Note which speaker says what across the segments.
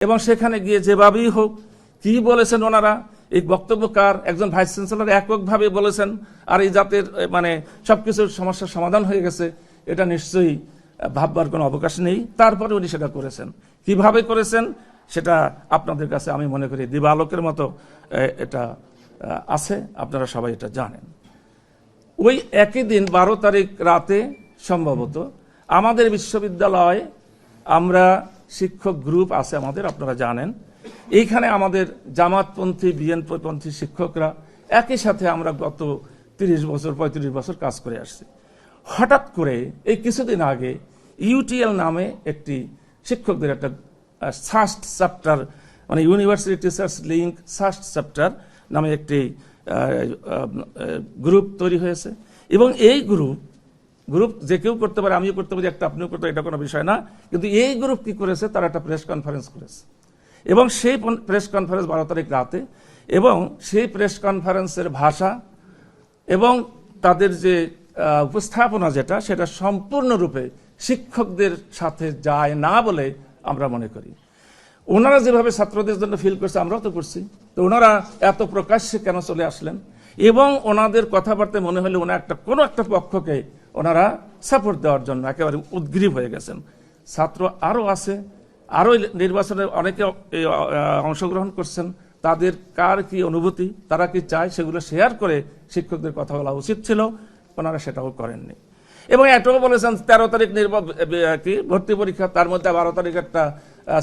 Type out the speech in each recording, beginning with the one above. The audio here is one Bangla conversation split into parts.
Speaker 1: এবং সেখানে গিয়ে যেভাবেই হোক কি বলেছেন ওনারা, এই বক্তব্যকার একজন ভাইস চ্যান্সেলর এককভাবে বলেছেন, আর এই জাতের মানে সবকিছুর সমস্যার সমাধান হয়ে গেছে, এটা নিশ্চয়ই ভাববার কোনো অবকাশ নেই। তারপরে উনি সেটা করেছেন, কিভাবে করেছেন সেটা আপনাদের কাছে আমি মনে করি দিবালোকের মতো এটা আছে, আপনারা সবাই এটা জানেন। ওই একই দিন 12 তারিখ রাতে সম্ভবত আমাদের বিশ্ববিদ্যালয় আমরা শিক্ষক গ্রুপ আছে আমাদের, আপনারা জানেন, এইখানে আমাদের জামাতপন্থী বিএনপিপন্থী শিক্ষকরা একই সাথে আমরা গত 30 বছর 35 বছর কাজ করে আসছি। হঠাৎ করে এই কিছুদিন আগে ইউটিএল নামে একটি শিক্ষকদের একটা সাস্ট চ্যাপ্টার, মানে university teachers link SUST chapter নামে একটি গ্রুপ তৈরি হয়েছে। এবং এই গ্রুপ যে কেউ করতে পারে, আমিও করতে পারি, একটা আপনিও করতে পারি, এটা কোনো বিষয় না। কিন্তু এই গ্রুপ কি করেছে, তারা একটা প্রেস কনফারেন্স করেছে, এবং সেই প্রেস কনফারেন্স 12 তারিখ রাতে, এবং সেই প্রেস কনফারেন্সের ভাষা এবং তাদের যে উপস্থাপনা যেটা, সেটা সম্পূর্ণরূপে শিক্ষকদের সাথে যায় না বলে আমরা মনে করি। ওনারা যেভাবে ছাত্রদের জন্য ফিল করছে, আমরাও তো করছি, তো ওনারা এত প্রকাশ্যে কেন চলে আসলেন? এবং ওনাদের কথাবার্তায় মনে হলে ওনার কোনো একটা পক্ষকে ওনারা সাপোর্ট দেওয়ার জন্য একেবারে উদ্গ্রীব হয়ে গেছেন। ছাত্র আরও আছে, আরও নির্বাচনে অনেকে অংশগ্রহণ করছেন, তাদের কার কি অনুভূতি, তারা কি চায়, সেগুলো শেয়ার করে শিক্ষকদের কথা বলা উচিত ছিল, ওনারা সেটাও করেননি। এবং এটাও বলেছেন 13 তারিখ কি ভর্তি পরীক্ষা, তার মধ্যে 12 তারিখ একটা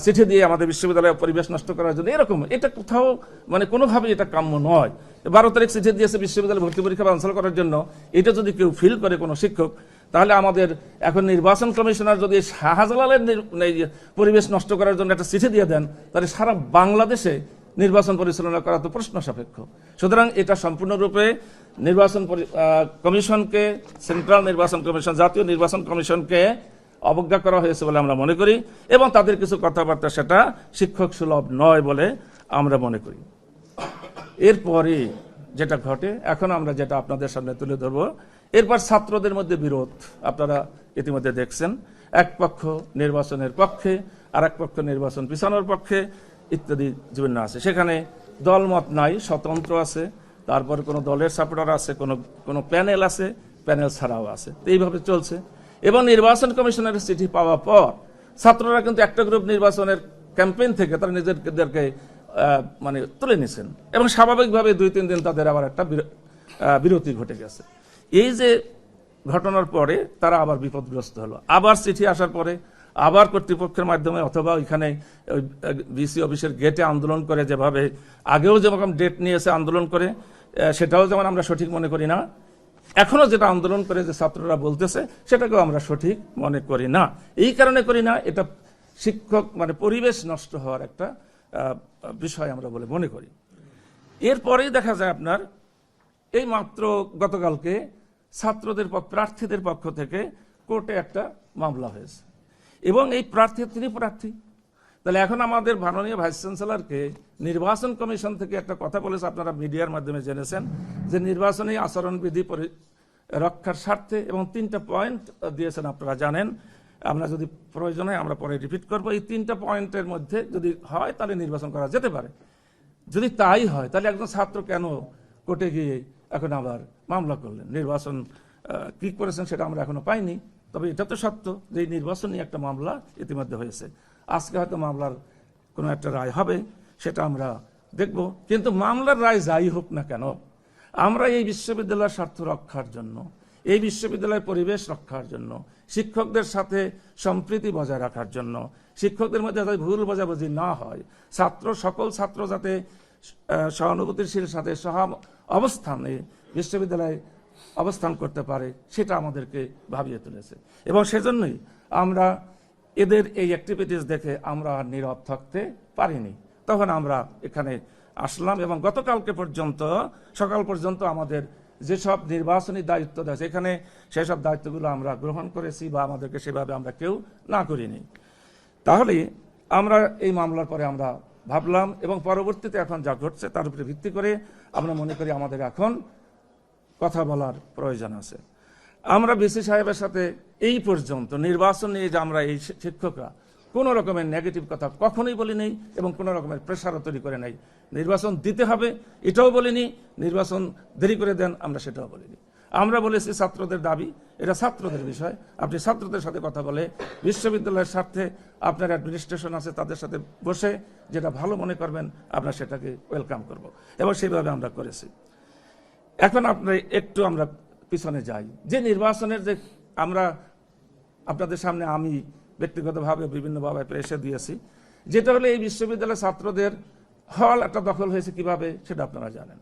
Speaker 1: চিঠি দিয়ে আমাদের বিশ্ববিদ্যালয়ের পরিবেশ নষ্ট করার জন্য, এরকম এটা কোথাও মানে কোনোভাবেই এটা কাম্য নয়। 12 তারিখ চিঠি দিয়েছে বিশ্ববিদ্যালয় ভর্তি পরীক্ষা ক্যান্সেল করার জন্য, এটা যদি কেউ ফিল করে কোনো শিক্ষক, তাহলে আমাদের এখন নির্বাচন কমিশনার যদি শাহজালালের পরিবেশ নষ্ট করার জন্য একটা চিঠি দিয়ে দেন, তাহলে সারা বাংলাদেশে নির্বাচন পরিচালনা করা তো প্রশ্ন সাপেক্ষ। সুতরাং এটা সম্পূর্ণরূপে নির্বাচন কমিশনকে, সেন্ট্রাল নির্বাচন কমিশন, জাতীয় নির্বাচন কমিশনকে অবজ্ঞা করা হয়েছে বলে আমরা মনে করি, এবং তাদের কিছু কথাবার্তা সেটা শিক্ষক সুলভ নয় বলে আমরা মনে করি। এরপরে যেটা ঘটে, এখন আমরা যেটা আপনাদের সামনে তুলে ধরবো, এরপর ছাত্রদের মধ্যে বিরোধ আপনারা ইতিমধ্যে দেখছেন। এক পক্ষ নির্বাচনের পক্ষে, আর এক পক্ষ নির্বাচন পিছানোর পক্ষে ইত্যাদি বিভিন্ন আছে। সেখানে দলমত নাই, স্বতন্ত্র আছে, তারপর কোনো দলের সাপোর্টার আছে, কোনো প্যানেল আছে, প্যানেল ছাড়াও আছে, এইভাবে চলছে। এবং নির্বাচন কমিশনের চিঠি পাওয়ার পর ছাত্ররা কিন্তু একটা গ্রুপ নির্বাচনের ক্যাম্পেইন থেকে তারা নিজেদেরকে মানে তুলে নিয়েছেন, এবং স্বাভাবিকভাবে 2-3 দিন তাদের আবার একটা বিরতি ঘটে গেছে। এই যে ঘটনার পরে তারা আবার বিপদগ্রস্ত হলো, আবার চিঠি আসার পরে আবার কর্তৃপক্ষের মাধ্যমে অথবা ওইখানে বিসি অফিসের গেটে আন্দোলন করে, যেভাবে আগেও যেরকম ডেট নিয়েছে আন্দোলন করে, সেটাও যেমন আমরা সঠিক মনে করি না, এখনো যেটা আন্দোলন করে যে ছাত্ররা বলতেছে সেটাকেও আমরা সঠিক মনে করি না। এই কারণে করি না, এটা শিক্ষক মানে পরিবেশ নষ্ট হওয়ার একটা বিষয় আমরা বলে মনে করি। এরপরেই দেখা যায় আপনার এই মাত্র গতকালকে ছাত্রদের প্রার্থীদের পক্ষ থেকে কোর্টে একটা মামলা হয়েছে, এবং এই তিনি প্রার্থী। তাহলে এখন আমাদের মাননীয় ভাইস চ্যান্সেলরকে নির্বাচন কমিশন থেকে একটা কথা বলেছে, আপনারা মিডিয়ার মাধ্যমে জেনেছেন, যে নির্বাচনী আচরণবিধি রক্ষার স্বার্থে, এবং 3টা পয়েন্ট দিয়েছেন আপনারা জানেন। আমরা যদি প্রয়োজন হয় আমরা পরে রিপিট করবো। এই 3টা পয়েন্টের মধ্যে যদি হয় তাহলে নির্বাচন করা যেতে পারে। যদি তাই হয় তাহলে একজন ছাত্র কেন কোর্টে গিয়ে এখন আবার মামলা করলেন? নির্বাচন কি করেছেন সেটা আমরা এখনো পাইনি, তবে এটা তো সত্য যে এই নির্বাচন নিয়ে একটা মামলা ইতিমধ্যে হয়েছে। আজকে হয়তো মামলার কোনো একটা রায় হবে, সেটা আমরা দেখব। কিন্তু মামলার রায় যাই হোক না কেন, আমরা এই বিশ্ববিদ্যালয়ের স্বার্থ রক্ষার জন্য, এই বিশ্ববিদ্যালয়ের পরিবেশ রক্ষার জন্য, শিক্ষকদের সাথে সম্প্রীতি বজায় রাখার জন্য, শিক্ষকদের মধ্যে যাতে ভুল বোঝাবুঝি না হয়, সকল ছাত্র যাতে সহানুভূতিশীল সাথে অবস্থানে বিশ্ববিদ্যালয়ে অবস্থান করতে পারে, সেটা আমাদেরকে ভাবিয়ে তুলেছে। এবং সেজন্যই আমরা এদের এই অ্যাক্টিভিটিস দেখে আমরা আর নীরব থাকতে পারিনি। তখন আমরা এখানে আসলাম, এবং গতকালকে পর্যন্ত সকাল পর্যন্ত আমাদের যেসব নির্বাচনী দায়িত্ব আছে এখানে সেসব দায়িত্বগুলো আমরা গ্রহণ করেছি, বা আমাদেরকে সেভাবে আমরা কেউ না করিনি। তাহলে আমরা এই মামলার পরে আমরা ভাবলাম, এবং পরবর্তীতে এখন যা ঘটছে তার উপরে ভিত্তি করে আমরা মনে করি আমাদের এখন কথা বলার প্রয়োজন আছে। আমরা বিসি সাহেবের সাথে এই পর্যন্ত নির্বাচন নিয়ে যে আমরা এই শিক্ষকরা কোনো রকমের নেগেটিভ কথা কখনোই বলি নাই এবং কোনো রকমের প্রেশারও তৈরি করে নাই। নির্বাচন দিতে হবে এটাও বলিনি, নির্বাচন দেরি করে দেন আমরা সেটাও বলিনি। আমরা বলেছি ছাত্রদের দাবি, এটা ছাত্রদের বিষয়, আপনি ছাত্রদের সাথে কথা বলে বিশ্ববিদ্যালয়ের স্বার্থে আপনার অ্যাডমিনিস্ট্রেশন আছে তাদের সাথে বসে যেটা ভালো মনে করবেন আমরা সেটাকে ওয়েলকাম করব, এবং সেইভাবে আমরা করেছি। এখন আমরা পিছনে যাই, যে নির্বাচনের যে আমরা আপনাদের সামনে আমি ব্যক্তিগতভাবে বিভিন্নভাবে প্রেসে দিয়েছি, যেটা হলো এই বিশ্ববিদ্যালয়ের ছাত্রদের হল একটা দখল হয়েছে কিভাবে সেটা আপনারা জানেন।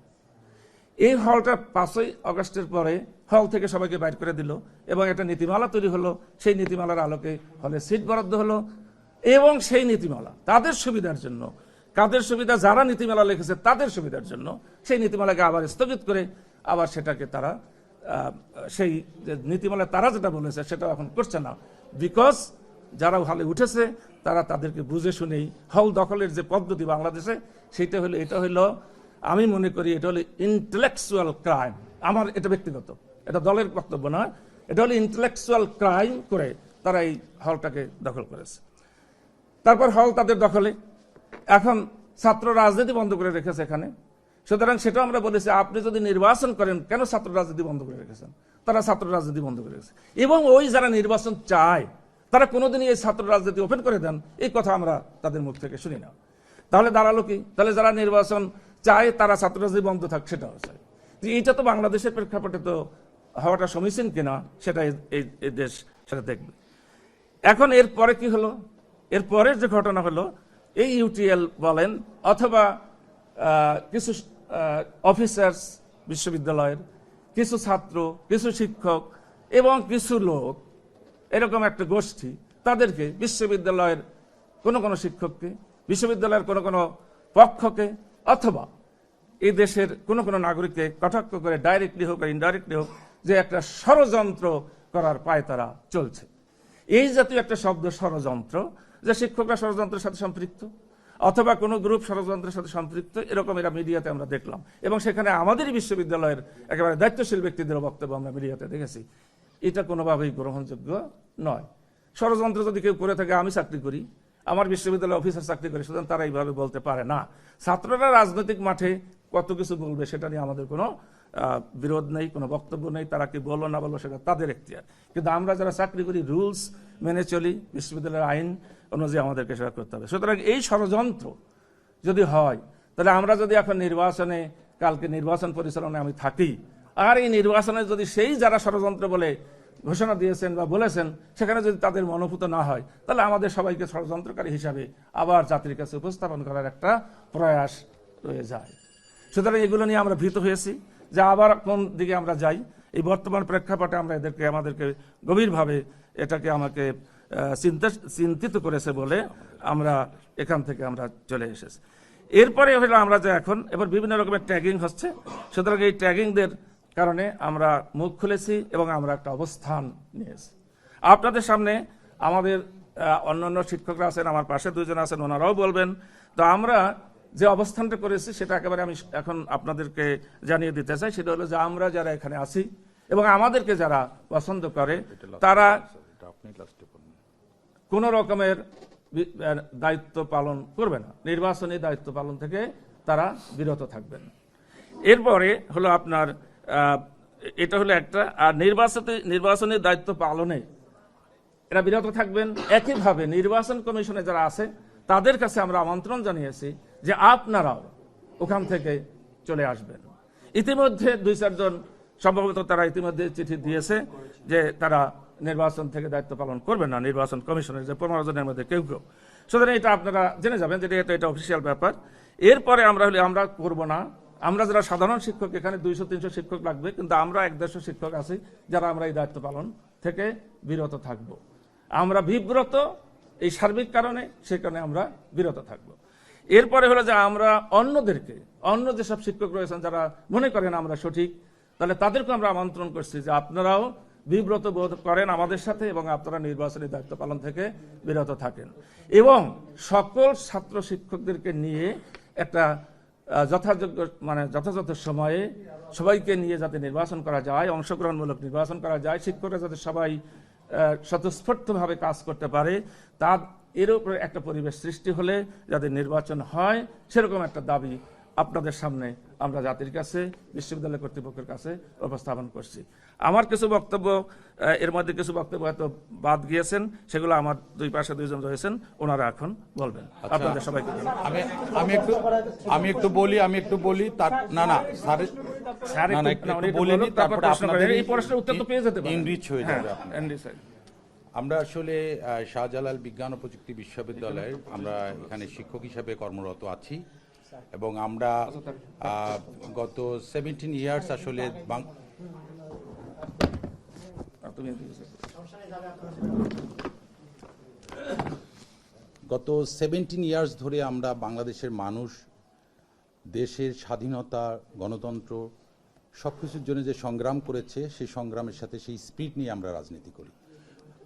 Speaker 1: এই হলটা 5ই আগস্টের পরে হল থেকে সবাইকে বাইর করে দিল এবং একটা নীতিমালা তৈরি হলো। সেই নীতিমালার আলোকে হলে সিট বরাদ্দ হলো এবং সেই নীতিমালা তাদের সুবিধার জন্য, কাদের সুবিধা, যারা নীতিমালা লিখেছে তাদের সুবিধার জন্য সেই নীতিমালাকে আবার স্থগিত করে আবার সেটাকে তারা সেই নীতিমালা তারা যেটা বলেছে সেটা এখন করছে না, বিকজ যারা হলে উঠেছে তারা তাদেরকে বুঝে শুনেই হল দখলের যে পদ্ধতি বাংলাদেশে সেইটা হলো, এটা হলো আমি মনে করি এটা হলো ইন্টেলেকচুয়াল ক্রাইম। আমার এটা ব্যক্তিগত, এটা দলের বক্তব্য না, এটা হলো ইন্টেলেকচুয়াল ক্রাইম করে তারা এই হলটাকে দখল করেছে। তারপর হল তাদের দখলে, এখন ছাত্র রাজনীতি বন্ধ করে রেখেছে এখানে। সুতরাং সেটাও আমরা বলেছি আপনি যদি নির্বাচন করেন কেন ছাত্র রাজনীতি বন্ধ করে রেখেছেন, তারা ছাত্র রাজনীতি বন্ধ করে রেখেছে। এবং ওই যারা নির্বাচন চায় তারা কোনোদিনই এই ছাত্র রাজনীতি ওপেন করে দেন এই কথা আমরা তাদের মুখ থেকে শুনি না। তাহলে দাঁড়ালো কি, তাহলে যারা নির্বাচন চায় তারা ছাত্র রাজনীতি বন্ধ থাক সেটাও চায়। এইটা তো বাংলাদেশের প্রেক্ষাপটে তো হওয়াটা সমীচীন কিনা সেটা এই দেশ সেটা দেখবে। এখন এরপরে কি হলো, এরপরের যে ঘটনা হলো এই ইউটিএল বলেন অথবা কিছু অফিসার্স বিশ্ববিদ্যালয়ের, কিছু ছাত্র, কিছু শিক্ষক এবং কিছু লোক, এরকম একটা গোষ্ঠী তাদেরকে বিশ্ববিদ্যালয়ের কোনো শিক্ষককে, বিশ্ববিদ্যালয়ের কোনো পক্ষকে অথবা এই দেশের কোনো নাগরিককে কটাক্ষ করে ডাইরেক্টলি হোক আর ইনডাইরেক্টলি হোক যে একটা ষড়যন্ত্র করার পায়তারা চলছে। এই জাতীয় একটা শব্দ ষড়যন্ত্র, যে শিক্ষকরা ষড়যন্ত্রের সাথে সম্পৃক্ত অথবা কোনো গ্রুপ ষড়যন্ত্রের সাথে সম্পৃক্ত, এরকম এরা মিডিয়াতে আমরা দেখলাম এবং সেখানে আমাদেরই বিশ্ববিদ্যালয়ের একেবারে দায়িত্বশীল ব্যক্তিদের বক্তব্য আমরা মিডিয়াতে দেখেছি। এটা কোনোভাবেই গ্রহণযোগ্য নয়। ষড়যন্ত্র যদি কেউ করে থাকে, আমি চাকরি করি, আমার বিশ্ববিদ্যালয়ে অফিসার চাকরি করে, সুতরাং তারা এইভাবে বলতে পারে না। ছাত্ররা রাজনৈতিক মাঠে কত কিছু বলবে সেটা নিয়ে আমাদের কোনো বিরোধ নেই, কোনো বক্তব্য নেই, তারা কি বললো না বললো সেটা তাদের এখতিয়ার। কিন্তু আমরা যারা চাকরি করি রুলস মেনে চলি, বিশ্ববিদ্যালয়ের আইন অনুযায়ী আমাদেরকে সেটা করতে হবে। সুতরাং এই ষড়যন্ত্র যদি হয় তাহলে আমরা যদি এখন নির্বাচনে, কালকে নির্বাচন পরিচালনায় আমি থাকি, আর এই নির্বাচনে যদি সেই যারা ষড়যন্ত্র বলে ঘোষণা দিয়েছেন বা বলেছেন সেখানে যদি তাদের মনোভূত না হয়, তাহলে আমাদের সবাইকে ষড়যন্ত্রকারী হিসাবে আবার জাতির কাছে উপস্থাপন করার একটা প্রয়াস রয়ে যায়। সুতরাং এগুলো নিয়ে আমরা ভীত হয়েছি যে আবার কোন দিকে আমরা যাই। এই বর্তমান প্রেক্ষাপটে আমরা আমাদেরকে গভীরভাবে এটাকে আমাকে চিন্তিত করেছে বলে আমরা এখান থেকে আমরা চলে এসেছি। এরপরে হলো আমরা যে এখন এবার বিভিন্ন রকমের ট্যাগিং হচ্ছে, সুতরাং এই ট্যাগিংদের কারণে আমরা মুখ খুলেছি এবং আমরা একটা অবস্থান নিয়েছি আপনাদের সামনে। আমাদের অন্যান্য শিক্ষকরা আছেন, আমার পাশে দুজন আছেন, ওনারাও বলবেন। তো আমরা যে অবস্থানটা করেছি সেটা একেবারে আমি এখন আপনাদেরকে জানিয়ে দিতে চাই। সেটা হলো যে আমরা যারা এখানে আছি এবং আমাদেরকে যারা পছন্দ করে তারা কোনো রকমের দায়িত্ব পালন করবে না, নির্বাচনী দায়িত্ব পালন থেকে তারা বিরত থাকবেন। এরপরে হলো আপনার এটা হলো একটা, আর নির্বাচনী দায়িত্ব পালনে এরা বিরত থাকবেন। একইভাবে নির্বাচন কমিশনে যারা আছে তাদের কাছে আমরা আমন্ত্রণ জানিয়েছি যে আপনারাও ওখান থেকে চলে আসবেন। ইতিমধ্যে 2-4 জন সম্ভবত তারা ইতিমধ্যে চিঠি দিয়েছে যে তারা নির্বাচন থেকে দায়িত্ব পালন করবে না, নির্বাচন কমিশনের যে 15 জনের মধ্যে কেউ। সুতরাং এটা আপনারা জেনে যাবেন যে এটা অফিসিয়াল ব্যাপার। এরপরে আমরা করব না। আমরা যারা সাধারণ শিক্ষক, এখানে 200-300 শিক্ষক লাগবে, কিন্তু আমরা 150 শিক্ষক আছি যারা আমরা এই দায়িত্ব পালন থেকে বিরত থাকব। আমরা বিব্রত এই সার্বিক কারণে, সে কারণে আমরা বিরত থাকব। এরপরে হলো যে আমরা অন্য যেসব শিক্ষক রয়েছেন যারা মনে করেন আমরা সঠিক, তাহলে তাদেরকে আমরা আমন্ত্রণ করছি যে আপনারাও বিব্রত বোধ করেন আমাদের সাথে এবং আপনারা নির্বাচনী দায়িত্ব পালন থেকে বিরত থাকেন এবং সকল ছাত্র শিক্ষকদেরকে নিয়ে একটা যথাযথ সময়ে সবাইকে নিয়ে যাতে নির্বাচন করা যায়, অংশগ্রহণমূলক নির্বাচন করা যায়, শিক্ষকরা যাতে সবাই স্বতঃস্ফূর্তভাবে কাজ করতে পারে এর উপরে একটা পরিবেশ সৃষ্টি হলে যাদের নির্বাচন হয় সেরকম একটা দাবি আপনাদের সামনে আমরা জাতির কাছে, বিশ্ববিদ্যালয় কর্তৃপক্ষের কাছে উপস্থাপন করছি। আমার কিছু বক্তব্য, এর মধ্যে কিছু বক্তব্য হয়তো বাদ গিয়েছেন, সেগুলো আমার দুই পাশে দুইজন রয়েছেন, ওনারা এখন বলবেন। আপনাদের সবাইকে
Speaker 2: আমি একটু বলি তার না না স্যার বলিনি, তারপরে আপনাদের
Speaker 1: এই প্রশ্নের উত্তর তো পেয়ে যেতে পারেন,
Speaker 2: ইনরিচ হয়ে যাবে।
Speaker 1: হ্যাঁ,
Speaker 2: আমরা আসলে শাহজালাল বিজ্ঞান ও প্রযুক্তি বিশ্ববিদ্যালয়ের আমরা এখানে শিক্ষক হিসেবে কর্মরত আছি এবং আমরা গত 17 ইয়ার্স আসলে গত 17 ইয়ার্স ধরে আমরা বাংলাদেশের মানুষ দেশের স্বাধীনতা, গণতন্ত্র সবকিছুর জন্য যে সংগ্রাম করেছে, সেই সংগ্রামের সাথে সেই স্পিরিট নিয়ে আমরা রাজনীতি করি।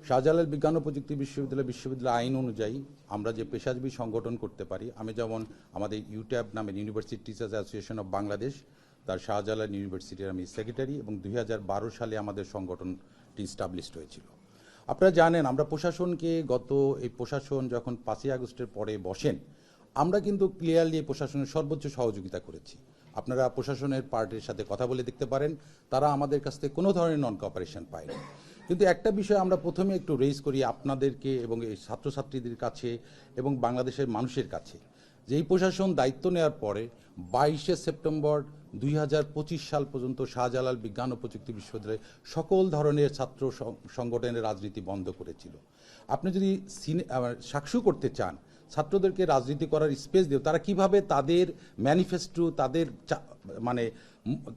Speaker 2: শাহজালাল বিজ্ঞান ও প্রযুক্তি বিশ্ববিদ্যালয় আইন অনুযায়ী আমরা যে পেশাজীবী সংগঠন করতে পারি, আমি যেমন আমাদের ইউট্যাব নামের university teachers association of Bangladesh, তার শাহজালাল ইউনিভার্সিটির আমি সেক্রেটারি এবং 2012 সালে আমাদের সংগঠনটি স্টাবলিশড হয়েছিল। আপনারা জানেন আমরা প্রশাসনকে এই প্রশাসন যখন 5ই আগস্টের পরে বসেন, আমরা কিন্তু ক্লিয়ারলি এই প্রশাসনের সর্বোচ্চ সহযোগিতা করেছি। আপনারা প্রশাসনের পার্টির সাথে কথা বলে দেখতে পারেন, তারা আমাদের কাছ থেকে কোনো ধরনের নন কোঅপারেশন পায়নি। কিন্তু একটা বিষয় আমরা প্রথমে একটু রেজ করি আপনাদেরকে এবং এই ছাত্রছাত্রীদের কাছে এবং বাংলাদেশের মানুষের কাছে, যে এই প্রশাসন দায়িত্ব নেওয়ার পরে 22শে সেপ্টেম্বর 2025 সাল পর্যন্ত শাহজালাল বিজ্ঞান ও প্রযুক্তি বিশ্ববিদ্যালয়ে সকল ধরনের ছাত্র সংগঠনের রাজনীতি বন্ধ করেছিল। আপনি যদি সাক্ষী করতে চান ছাত্রদেরকে রাজনীতি করার স্পেস দিয়ে তারা কিভাবে তাদের ম্যানিফেস্টো,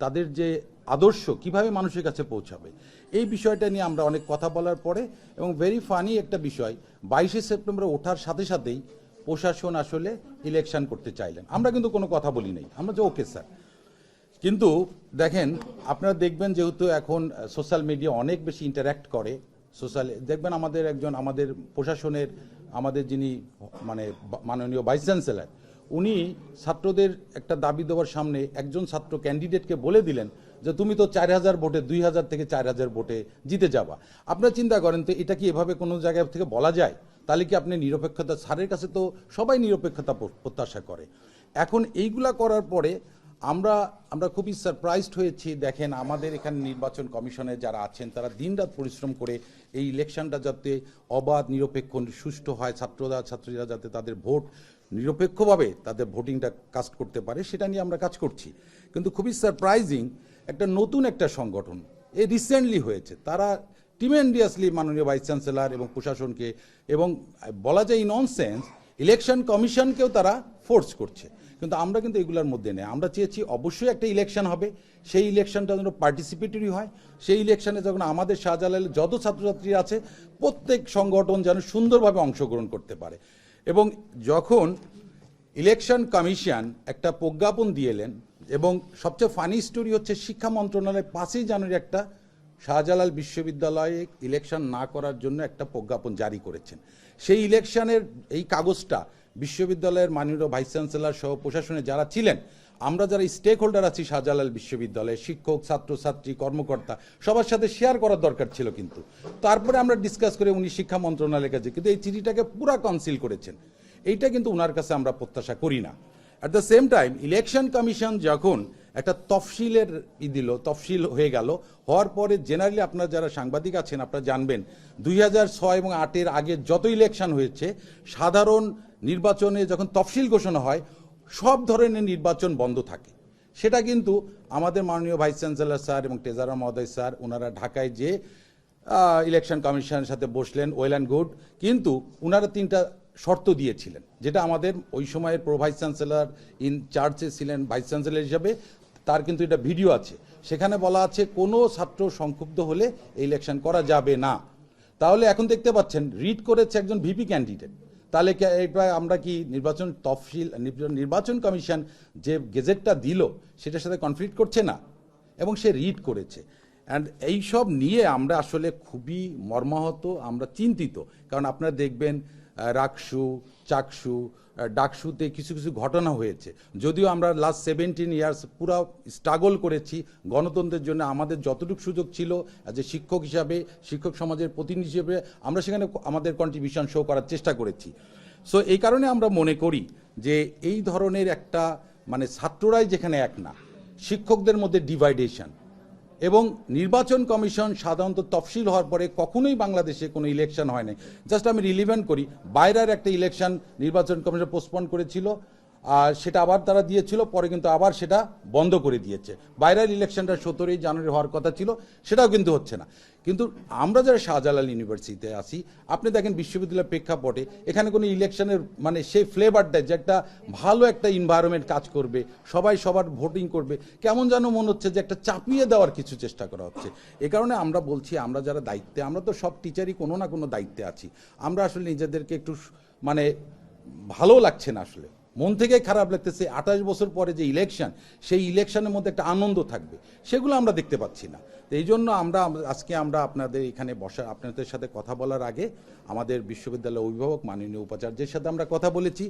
Speaker 2: তাদের যে আদর্শ কিভাবে মানুষের কাছে পৌঁছাবে, এই বিষয়টা নিয়ে আমরা অনেক কথা বলার পরে এবং ভেরি ফানি একটা বিষয়, 22শে সেপ্টেম্বর ওঠার সাথে সাথেই প্রশাসন আসলে ইলেকশন করতে চাইলেন। আমরা কিন্তু কোনো কথা বলি নাই, আমরা যে ওকে স্যার। কিন্তু দেখেন, আপনারা দেখবেন যেহেতু এখন সোশ্যাল মিডিয়া অনেক বেশি ইন্টারঅ্যাক্ট করে, দেখবেন আমাদের প্রশাসনের যিনি মাননীয় ভাইস চ্যান্সেলর, উনি ছাত্রদের একটা দাবি দেওয়ার সামনে একজন ছাত্র ক্যান্ডিডেটকে বলে দিলেন যে তুমি তো 4000 ভোটে 2000 থেকে 4000 ভোটে জিতে যাবা। আপনারা চিন্তা করেন তো, এটা কি এভাবে কোনো জায়গা থেকে বলা যায়? তাহলে কি আপনি নিরপেক্ষতা, স্যারের কাছে তো সবাই নিরপেক্ষতা প্রত্যাশা করে। এখন এইগুলা করার পরে আমরা খুবই সারপ্রাইজড হয়েছি। দেখেন আমাদের এখানে নির্বাচন কমিশনে যারা আছেন তারা দিনরাত পরিশ্রম করে এই ইলেকশনটা যাতে অবাধ, নিরপেক্ষ, সুষ্ঠু হয়, ছাত্রীরা যাতে তাদের ভোট নিরপেক্ষভাবে তাদের ভোটিংটা কাস্ট করতে পারে, সেটা নিয়ে আমরা কাজ করছি। কিন্তু খুবই সারপ্রাইজিং, নতুন একটা সংগঠন রিসেন্টলি হয়েছে, তারা ট্রিমেন্ডিয়াসলি মাননীয় ভাইস চ্যান্সেলর এবং প্রশাসনকে এবং বলা যায় ননসেন্স ইলেকশন কমিশনকেও তারা ফোর্স করছে। কিন্তু আমরা কিন্তু এগুলোর মধ্যে নেই। আমরা চেয়েছি অবশ্যই একটা ইলেকশন হবে, সেই ইলেকশনটা যেন পার্টিসিপেটরি হয়, সেই ইলেকশনে যখন আমাদের শাহজালালের যত ছাত্রছাত্রী আছে প্রত্যেক সংগঠন যেন সুন্দরভাবে অংশগ্রহণ করতে পারে। এবং যখন ইলেকশন কমিশন একটা প্রজ্ঞাপন দিয়েলেন, এবং সবচেয়ে ফানি স্টোরি হচ্ছে শিক্ষা মন্ত্রণালয় 5ই জানুয়ারি একটা শাহজালাল বিশ্ববিদ্যালয়ে ইলেকশন না করার জন্য একটা প্রজ্ঞাপন জারি করেছেন। সেই ইলেকশনের এই কাগজটা বিশ্ববিদ্যালয়ের মাননীয় ভাইস চ্যান্সেলর সহ প্রশাসনে যারা ছিলেন, আমরা যারা স্টেক হোল্ডার আছি শাহজালাল বিশ্ববিদ্যালয়ে, শিক্ষক, ছাত্রছাত্রী, কর্মকর্তা, সবার সাথে শেয়ার করার দরকার ছিল। কিন্তু তারপরে আমরা ডিসকাস করে উনি শিক্ষা মন্ত্রণালয়ের কাছে কিন্তু এই চিঠিটাকে পুরা কনসিল করেছেন। এইটা কিন্তু ওনার কাছে আমরা প্রত্যাশা করি না। At the same time election commission যখন একটা তফসিল হয়ে গেল, হওয়ার পরে জেনারেলি আপনারা যারা সাংবাদিক আছেন আপনারা জানবেন 2006 এবং 2008 আগে যত ইলেকশন হয়েছে, সাধারণ নির্বাচনে যখন তফসিল ঘোষণা হয় সব ধরনের নির্বাচন বন্ধ থাকে। সেটা কিন্তু আমাদের মাননীয় ভাইস চ্যান্সেলর স্যার এবং ট্রেজারার মহোদয় স্যার ওনারা ঢাকায় যে ইলেকশন কমিশনের সাথে বসলেন, ওয়েল অ্যান্ড গুড, কিন্তু ওনারা 3টা শর্ত দিয়েছিলেন, যেটা আমাদের ওই সময়ের প্রো ভাইস চ্যান্সেলর ইন চার্জে ছিলেন ভাইস চ্যান্সেলর হিসাবে, তার কিন্তু এটা ভিডিও আছে, সেখানে বলা আছে কোনো ছাত্র সংক্ষুব্ধ হলে ইলেকশন করা যাবে না। তাহলে এখন দেখতে পাচ্ছেন রিড করেছে একজন ভিপি ক্যান্ডিডেট, তাহলে এটা আমরা কি নির্বাচন কমিশন যে গেজেটটা দিল সেটার সাথে কনফ্লিক্ট করছে না? এবং সে রিড করেছে। অ্যান্ড এইসব নিয়ে আমরা আসলে খুবই মর্মাহত, আমরা চিন্তিত। কারণ আপনারা দেখবেন রাকসু, চাকসু, ডাকসুতে কিছু কিছু ঘটনা হয়েছে। যদিও আমরা লাস্ট 17 ইয়ার্স পুরো স্ট্রাগল করেছি গণতন্ত্রের জন্য, আমাদের যতটুকু সুযোগ ছিল যে শিক্ষক হিসাবে, শিক্ষক সমাজের প্রতিনিধি হিসেবে আমরা সেখানে আমাদের কন্ট্রিবিউশন শো করার চেষ্টা করেছি। সো এই কারণে আমরা মনে করি যে এই ধরনের একটা মানে ছাত্ররাই যেখানে এক না, শিক্ষকদের মধ্যে ডিভাইডেশন, এবং নির্বাচন কমিশন সাধারণত তফসিল হওয়ার পরে কখনোই বাংলাদেশে কোনো ইলেকশন হয় নাই। জাস্ট আমি রিলিভেন্ট করি, বাইরের একটা ইলেকশন নির্বাচন কমিশন পোস্টপোন করেছিল, আর সেটা আবার তারা দিয়েছিল, পরে কিন্তু আবার সেটা বন্ধ করে দিয়েছে। বাইরের ইলেকশনটা 17 জানুয়ারি হওয়ার কথা ছিল, সেটাও কিন্তু হচ্ছে না। কিন্তু আমরা যারা শাহজালাল ইউনিভার্সিটিতে আসি, আপনি দেখেন বিশ্ববিদ্যালয়ের প্রেক্ষাপটে এখানে কোনো ইলেকশনের মানে সেই ফ্লেভারটা যে একটা ভালো একটা এনভায়রনমেন্ট কাজ করবে, সবাই সবার ভোটিং করবে, কেমন যেন মনে হচ্ছে যে একটা চাপিয়ে দেওয়ার কিছু চেষ্টা করা হচ্ছে। এ কারণে আমরা বলছি, আমরা যারা দায়িত্বে, আমরা তো সব টিচারই কোনো না কোনো দায়িত্বে আছি, আমরা আসলে নিজেদেরকে একটু মানে ভালো লাগছে না, আসলে মন থেকে খারাপ লাগতেছে। 28 বছর পরে যে ইলেকশন, সেই ইলেকশনের মধ্যে একটা আনন্দ থাকবে, সেগুলো আমরা দেখতে পাচ্ছি না। তো এই জন্য আজকে আমরা আপনাদের এখানে বসা, আপনাদের সাথে কথা বলার আগে আমাদের বিশ্ববিদ্যালয়ের অভিভাবক মাননীয় উপাচার্যের সাথে আমরা কথা বলেছি,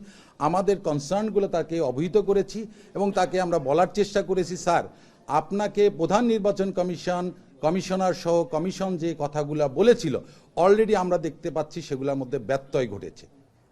Speaker 2: আমাদের কনসার্নগুলো তাকে অবহিত করেছি, এবং তাকে আমরা বলার চেষ্টা করেছি, স্যার আপনাকে প্রধান নির্বাচন কমিশনার সহ কমিশন যে কথাগুলো বলেছিল, অলরেডি আমরা দেখতে পাচ্ছি সেগুলোর মধ্যে ব্যত্যয় ঘটেছে।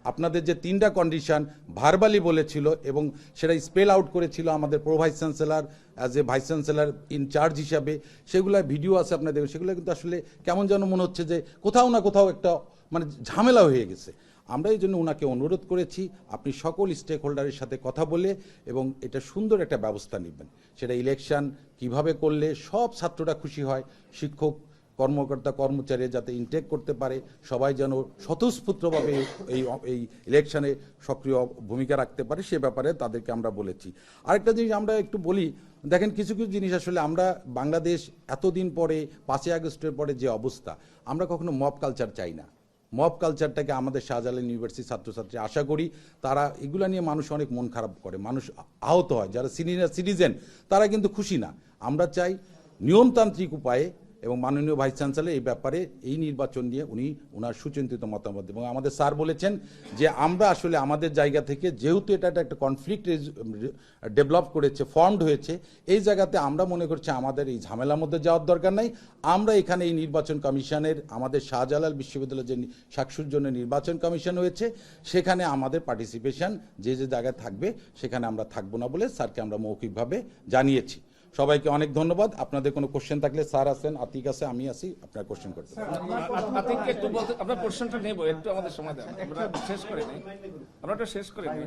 Speaker 2: আপনাদের যে 3টা কন্ডিশন ভার্বালি বলেছিল এবং সেটা স্পেল আউট করেছিল আমাদের pro vice chancellor as a vice chancellor in-charge হিসাবে, সেগুলো ভিডিও আছে আপনাদের, সেগুলো কিন্তু আসলে কেমন যেন মনে হচ্ছে যে কোথাও না কোথাও একটা মানে ঝামেলা হয়ে গেছে। আমরা এই জন্য ওনাকে অনুরোধ করেছি, আপনি সকল স্টেক হোল্ডারের সাথে কথা বলে এবং এটা সুন্দর একটা ব্যবস্থা নেবেন, সেটা ইলেকশন কিভাবে করলে সব ছাত্ররা খুশি হয়, শিক্ষক কর্মকর্তা কর্মচারী যাতে ইনটেক করতে পারে, সবাই যেন স্বতঃস্ফূর্তভাবে এই ইলেকশনে সক্রিয় ভূমিকা রাখতে পারে, সে ব্যাপারে তাদেরকে আমরা বলেছি। আরেকটা জিনিস আমরা একটু বলি, দেখেন কিছু কিছু জিনিস আসলে আমরা বাংলাদেশ এতদিন পরে 5ই আগস্টের পরে যে অবস্থা, আমরা কখনো মব কালচার চাই না। মব কালচারটাকে আমাদের শাহজালাল ইউনিভার্সিটি ছাত্রছাত্রী আশা করি তারা এগুলা নিয়ে মানুষ অনেক মন খারাপ করে, মানুষ আহত হয়, যারা সিনিয়র সিটিজেন তারা কিন্তু খুশি না। আমরা চাই নিয়মতান্ত্রিক উপায়ে, এবং মাননীয় ভাইস চ্যান্সেলর এই ব্যাপারে এই নির্বাচন নিয়ে ওনার সুচিন্তিত মতামত, এবং আমাদের স্যার বলেছেন যে আমরা আসলে আমাদের জায়গা থেকে যেহেতু এটা একটা কনফ্লিক্ট ডেভেলপ করেছে, ফর্মড হয়েছে, এই জায়গাতে আমরা মনে করছি আমাদের এই ঝামেলার মধ্যে যাওয়ার দরকার নাই। আমরা এখানে এই নির্বাচন কমিশনের আমাদের শাহজালাল বিশ্ববিদ্যালয়ের যে শাকসুর জন্য নির্বাচন কমিশন হয়েছে, সেখানে আমাদের পার্টিসিপেশন যে যে জায়গায় থাকবে সেখানে আমরা থাকবো না বলে স্যারকে আমরা মৌখিকভাবে জানিয়েছি। সবাইকে অনেক ধন্যবাদ। আপনাদের কোনো কোশ্চেন থাকলে স্যার আছেন, আতিক আছে, আমি আছি, আপনার কোশ্চেন করতে পারেন।
Speaker 1: আতিককে একটু বলতে, আপনার কোশ্চেনটা নেব, একটু আমাদের সময় দেন, আমরা শেষ করে নিই, আমরা এটা শেষ করে নিই।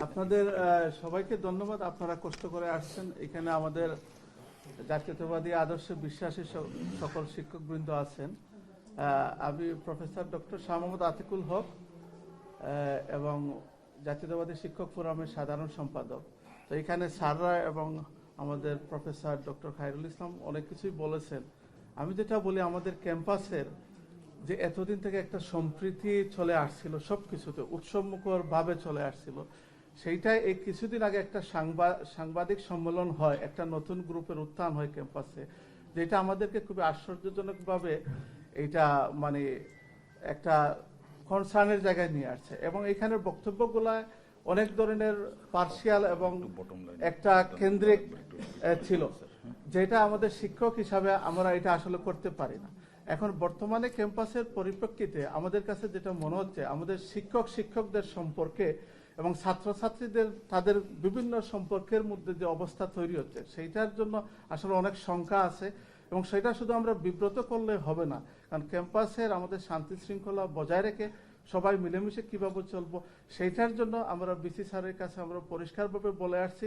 Speaker 3: আপনাদের সবাইকে ধন্যবাদ, আপনারা কষ্ট করে আসছেন এখানে। আমাদের জাতীয়তাবাদী আদর্শে বিশ্বাসী সকল শিক্ষকবৃন্দ আছেন। আমি প্রফেসর ডক্টর শাহ মোহাম্মদ আতিকুল হক এবং জাতীয়তাবাদী শিক্ষক ফোরামের সাধারণ সম্পাদক। তো এখানে স্যাররা এবং আমাদের প্রফেসর ডক্টর খায়রুল ইসলাম অনেক কিছুই বলেছেন। আমি যেটা বলি, আমাদের ক্যাম্পাসের যে এতদিন থেকে একটা সম্প্রীতি চলে আসছিল, সব কিছুতে উৎসবমুখর ভাবে চলে আসছিল, সেইটাই এই কিছুদিন আগে একটা সাংবাদিক সম্মেলন হয়, একটা নতুন গ্রুপের উত্থান হয় ক্যাম্পাসে, যেটা আমাদেরকে খুবই আশ্চর্যজনকভাবে এটা মানে একটা কনসার্নের জায়গায় নিয়ে আসছে। এবং এখানের বক্তব্যগুলা অনেক ধরনের পার্সিয়াল এবং একটা কেন্দ্রিক ছিল, যেটা আমাদের শিক্ষক হিসাবে আমরা এটা আসলে করতে পারি না। এখন বর্তমানে ক্যাম্পাসের পরিপ্রেক্ষিতে আমাদের কাছে যেটা মনে হচ্ছে, আমাদের শিক্ষকদের সম্পর্কে এবং ছাত্রছাত্রীদের তাদের বিভিন্ন সম্পর্কের মধ্যে যে অবস্থা তৈরি হচ্ছে, সেইটার জন্য আসলে অনেক শঙ্কা আছে। এবং সেটা শুধু আমরা বিব্রত করলে হবে না, কারণ ক্যাম্পাসের আমাদের শান্তি শৃঙ্খলা বজায় রেখে সবাই মিলেমিশে কিভাবে চলবো, সেইটার জন্য আমরা বিসি স্যারের কাছে আমরা পরিষ্কারভাবে বলে আসছি।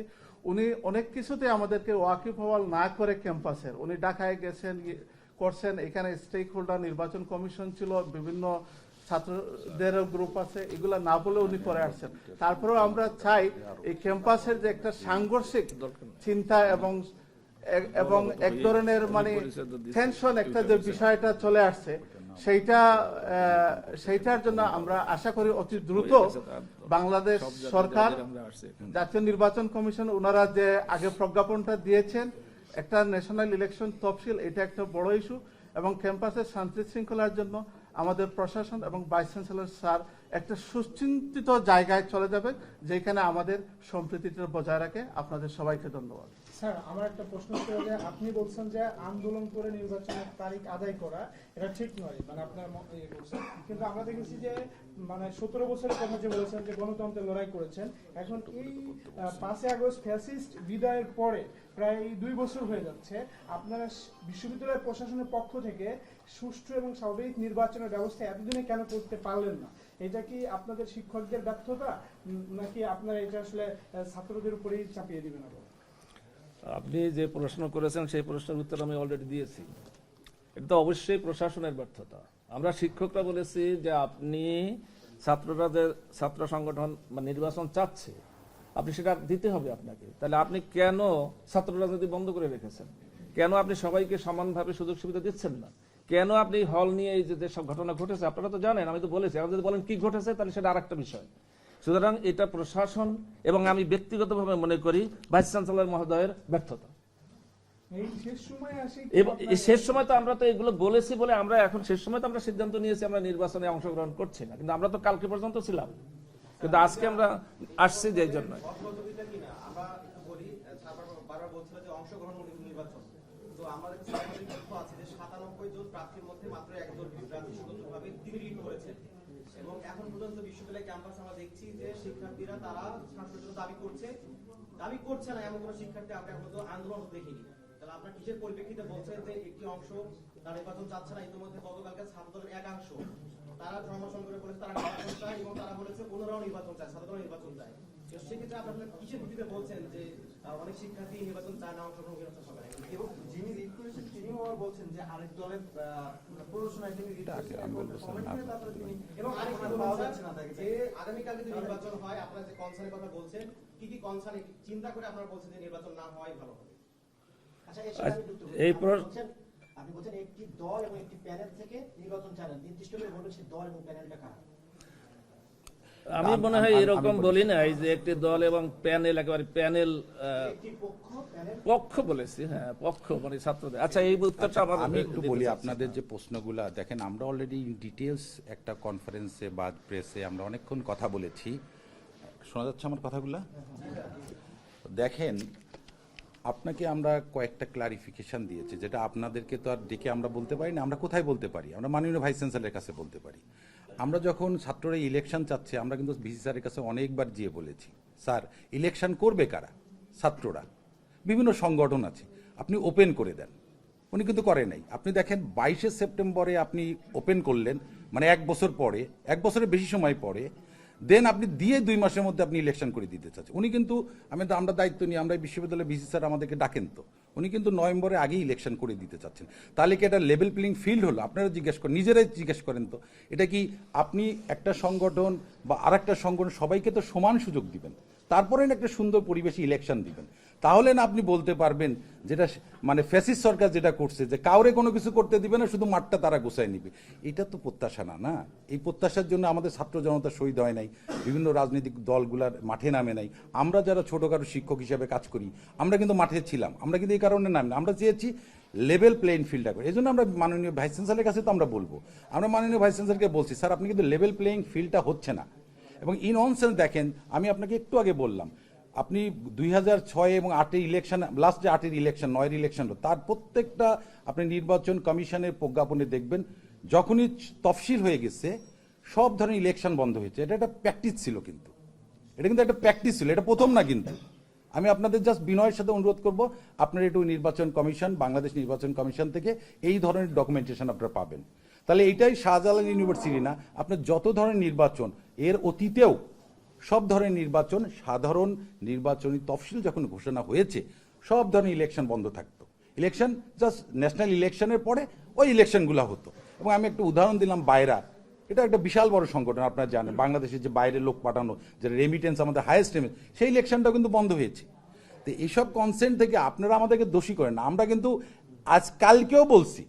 Speaker 3: উনি অনেক কিছুতে আমাদেরকে ওয়াকিবহাল না করে ক্যাম্পাসের, উনি ঢাকায় গেছেন, করছেন, এখানে স্টেক হোল্ডার নির্বাচন কমিশন ছিল, বিভিন্ন ছাত্রদের গ্রুপ আছে, এগুলা না বলে উনি করে আসছেন। তারপরেও আমরা চাই এই ক্যাম্পাসের যে একটা সাংঘর্ষিক চিন্তা এবং এক ধরনের মানে টেনশন একটা যে বিষয়টা চলে আসছে, সেইটার জন্য আমরা আশা করি অতি দ্রুত বাংলাদেশ সরকার, জাতীয় নির্বাচন কমিশন ওনারা যে আগে প্রজ্ঞাপনটা দিয়েছেন একটা ন্যাশনাল ইলেকশন তফসিল, এটা একটা বড় ইস্যু, এবং ক্যাম্পাসের শান্তি শৃঙ্খলার জন্য আমাদের প্রশাসন এবং ভাইস চ্যান্সেলর স্যার একটা সুচিন্তিত জায়গায় চলে যাবে, যেখানে আমাদের সম্প্রীতিটা বজায় রাখে। আপনাদের সবাইকে ধন্যবাদ।
Speaker 4: স্যার, আমার একটা প্রশ্ন ছিল যে আপনি বলছেন যে আন্দোলন করে নির্বাচনের তারিখ আদায় করা এটা ঠিক নয়, মানে আপনার ইয়ে করছেন, কিন্তু আমরা দেখেছি যে মানে 17 বছরের কথা যে বলেছেন যে গণতন্ত্রের লড়াই করেছেন, এখন এই 5 আগস্ট ফ্যাসিস্ট বিদায়ের পরে প্রায় 2 বছর হয়ে যাচ্ছে, আপনারা বিশ্ববিদ্যালয় প্রশাসনের পক্ষ থেকে সুষ্ঠু এবং স্বাভাবিক নির্বাচনের ব্যবস্থা এতদিনে কেন করতে পারলেন না? এটা কি আপনাদের শিক্ষকদের ব্যর্থতা, নাকি আপনারা এটা আসলে ছাত্রদের উপরেই চাপিয়ে দিবেন?
Speaker 1: আপনি যে প্রশ্ন করেছেন সেই প্রশ্নের উত্তর আমি অলরেডি দিয়েছি। এটা তো অবশ্যই প্রশাসনের ব্যর্থতা। আমরা শিক্ষকরা বলেছি যে আপনি ছাত্র সংগঠন বা নির্বাচন চাচ্ছে, আপনি সেটা দিতে হবে আপনাকে। তাহলে আপনি কেন ছাত্র রাজনীতি বন্ধ করে রেখেছেন? কেন আপনি সবাইকে সমানভাবে সুযোগ সুবিধা দিচ্ছেন না? কেন আপনি হল নিয়ে এই যে সব ঘটনা ঘটেছে আপনারা তো জানেন, আমি তো বলেছি, আপনি যদি বলেন কি ঘটেছে তাহলে সেটা আরেকটা বিষয়। সুতরাং এটা প্রশাসন এবং আমি ব্যক্তিগতভাবে মনে করি ভাইস চ্যান্সেলর মহোদয়ের ব্যর্থতা। এবং এই শেষ সময় তো আমরা তো এগুলো বলেছি বলে আমরা এখন শেষ সময় তো আমরা সিদ্ধান্ত নিয়েছি আমরা নির্বাচনে অংশগ্রহণ করছি না, কিন্তু আমরা তো কালকে পর্যন্ত ছিলাম, কিন্তু আজকে আমরা আসছি যে জন্য।
Speaker 5: আমাদের সাংবাদিক তথ্য আছে যে 97 জন প্রার্থীর মধ্যে মাত্র একজন প্রার্থী স্বতন্ত্রভাবে তিনি লিড করেছেন, এবং এখন পর্যন্ত বিশ্ববিদ্যালয় ক্যাম্পাসে আমরা দেখছি যে শিক্ষার্থীরা তারা ছাত্রদের জন্য দাবি করছে না, এমন কোনো শিক্ষার্থী আমরা এখন পর্যন্ত আন্দোলন দেখিনি। তাহলে আপনার কিসের পরিপ্রেক্ষিতে বলছেন যে একটি অংশ তারা নির্বাচন চাচ্ছে না? ইতিমধ্যে গতকালকে ছাত্রদের একাংশ তারা ধর্মসংঘ করে বলেছে তারা নির্বাচন চায়, এবং তারা বলেছে পুনরাও নির্বাচন চায়, ছাত্ররা নির্বাচন চায়। সেক্ষেত্রে আপনারা কিসের ভিত্তিতে বলছেন যে অনেক শিক্ষার্থী নির্বাচন চায় না, অংশগ্রহণ করতে হবে? এবং যিনি লিড করেছেন তিনিও আবার বলছেন যে আরেক দলের প্ররোচনায় তিনি লিড করেছেন, এবং আরেকটা পাওয়া যাচ্ছে না যে আগামীকালকে যদি নির্বাচন হয়, আপনারা যে কনসার্নের কথা বলছেন, কি কি কনসার্ন চিন্তা করে আপনারা বলছেন যে নির্বাচন না হওয়াই ভালো হবে?
Speaker 6: আচ্ছা, এর সাথে
Speaker 1: এই
Speaker 6: আপনি বলছেন একটি দল এবং একটি প্যানেল থেকে নির্বাচন চান, নির্দিষ্ট করে বলুন সেই দল এবং প্যানেলটা কারা?
Speaker 1: আমি মনে হয় এরকম বলি নাই যে একটি দল এবং প্যানেল, একেবারে প্যানেল পক্ষ বলেছি। হ্যাঁ, পক্ষ মানে ছাত্রদের। আচ্ছা, এই উত্তরটা
Speaker 2: আমি একটু বলি আপনাদের যে প্রশ্নগুলা দেখেন, আমরা অলরেডি ইন ডিটেলস একটা কনফারেন্সে বা প্রেসে আমরা অনেকক্ষণ কথা বলেছি। শোনা যাচ্ছে আমার কথাগুলা? দেখেন, আপনাকে আমরা কয়েকটা ক্লারিফিকেশন দিয়েছি, যেটা আপনাদেরকে তো আর ডেকে আমরা বলতে পারি না। আমরা কোথায় বলতে পারি? আমরা মাননীয় ভাইস চ্যান্সেলরের কাছে বলতে পারি। আমরা যখন ছাত্ররা ইলেকশন চাচ্ছে, আমরা কিন্তু ভিসি স্যারের কাছে অনেকবার গিয়ে বলেছি, স্যার ইলেকশন করবে কারা? ছাত্ররা। বিভিন্ন সংগঠন আছে, আপনি ওপেন করে দেন। উনি কিন্তু করে নাই। আপনি দেখেন 22শে সেপ্টেম্বরে আপনি ওপেন করলেন, মানে 1 বছর পরে, 1 বছরের বেশি সময় পরে, দেন আপনি দিয়ে 2 মাসের মধ্যে আপনি ইলেকশন করে দিতে চাচ্ছেন। উনি কিন্তু আমরা দায়িত্ব নিই, আমরা বিশ্ববিদ্যালয়ের ভিসি স্যার আমাদেরকে ডাকেন তো, উনি কিন্তু নভেম্বরে আগেই ইলেকশন করে দিতে চাচ্ছেন। তাহলে কি এটা লেভেল প্লেইং ফিল্ড হলো? আপনারা জিজ্ঞেস করেন, নিজেরাই জিজ্ঞেস করেন তো, এটা কি আপনি একটা সংগঠন বা আরেকটা সংগঠন সবাইকে তো সমান সুযোগ দিবেন, তারপরে একটা সুন্দর পরিবেশে ইলেকশন দিবেন? তাহলে না আপনি বলতে পারবেন যেটা মানে ফ্যাসিস্ট সরকার যেটা করছে, যে কাউরে কোনো কিছু করতে দিবে না, শুধু মাঠটা তারা গোছায় নিবে। এটা তো প্রত্যাশা না। না, এই প্রত্যাশার জন্য আমাদের ছাত্র জনতা শহীদ হয় নাই, বিভিন্ন রাজনৈতিক দলগুলার মাঠে নামে নাই। আমরা যারা ছোটখাটো শিক্ষক হিসেবে কাজ করি, আমরা কিন্তু মাঠে ছিলাম, আমরা কিন্তু এই কারণে নামি না। আমরা চেয়েছি লেভেল প্লেইং ফিল্ডটা করে। এই জন্য আমরা মাননীয় ভাইস চ্যান্সেলরের কাছে তো আমরা বলবো, আমরা মাননীয় ভাইস চ্যান্সেলরকে বলছি, স্যার আপনি কিন্তু লেভেল প্লেইং ফিল্ডটা হচ্ছে না। এবং ইন অন সেন্স দেখেন, আমি আপনাকে একটু আগে বললাম, আপনি 2006 এবং 8 ইলেকশন, লাস্ট যে 8 ইলেকশন, 9 ইলেকশন, তার প্রত্যেকটা আপনি নির্বাচন কমিশনের প্রজ্ঞাপনে দেখবেন, যখনই তফসিল হয়ে গেছে সব ধরনের ইলেকশন বন্ধ হয়েছে। এটা একটা প্র্যাকটিস ছিল, কিন্তু এটা কিন্তু একটা প্র্যাকটিস ছিল, এটা প্রথম না। কিন্তু আমি আপনাদের জাস্ট বিনয়ের সাথে অনুরোধ করব, আপনারা একটু নির্বাচন কমিশন, বাংলাদেশ নির্বাচন কমিশন থেকে এই ধরনের ডকুমেন্টেশন আপনারা পাবেন। তাহলে এইটাই শাহজালাল ইউনিভার্সিটি না, আপনার যত ধরনের নির্বাচন, এর অতীতেও সব ধরনের নির্বাচন, সাধারণ নির্বাচনী তফসিল যখন ঘোষণা হয়েছে, সব ধরনের ইলেকশন বন্ধ থাকতো। ইলেকশন জাস্ট ন্যাশনাল ইলেকশনের পরে ওই ইলেকশনগুলো হতো। এবং আমি একটা উদাহরণ দিলাম, বাইরা, এটা একটা বিশাল বড় সংগঠন, আপনারা জানেন, বাংলাদেশের যে বাইরের লোক পাঠানো, যে রেমিটেন্স আমাদের হাইয়েস্ট রেমিটেন্স, সেই ইলেকশনটাও কিন্তু বন্ধ হয়েছে। তো এইসব কনসেন্ট থেকে আপনারা আমাদেরকে দোষী করেন না। আমরা কিন্তু কালকেও বলছি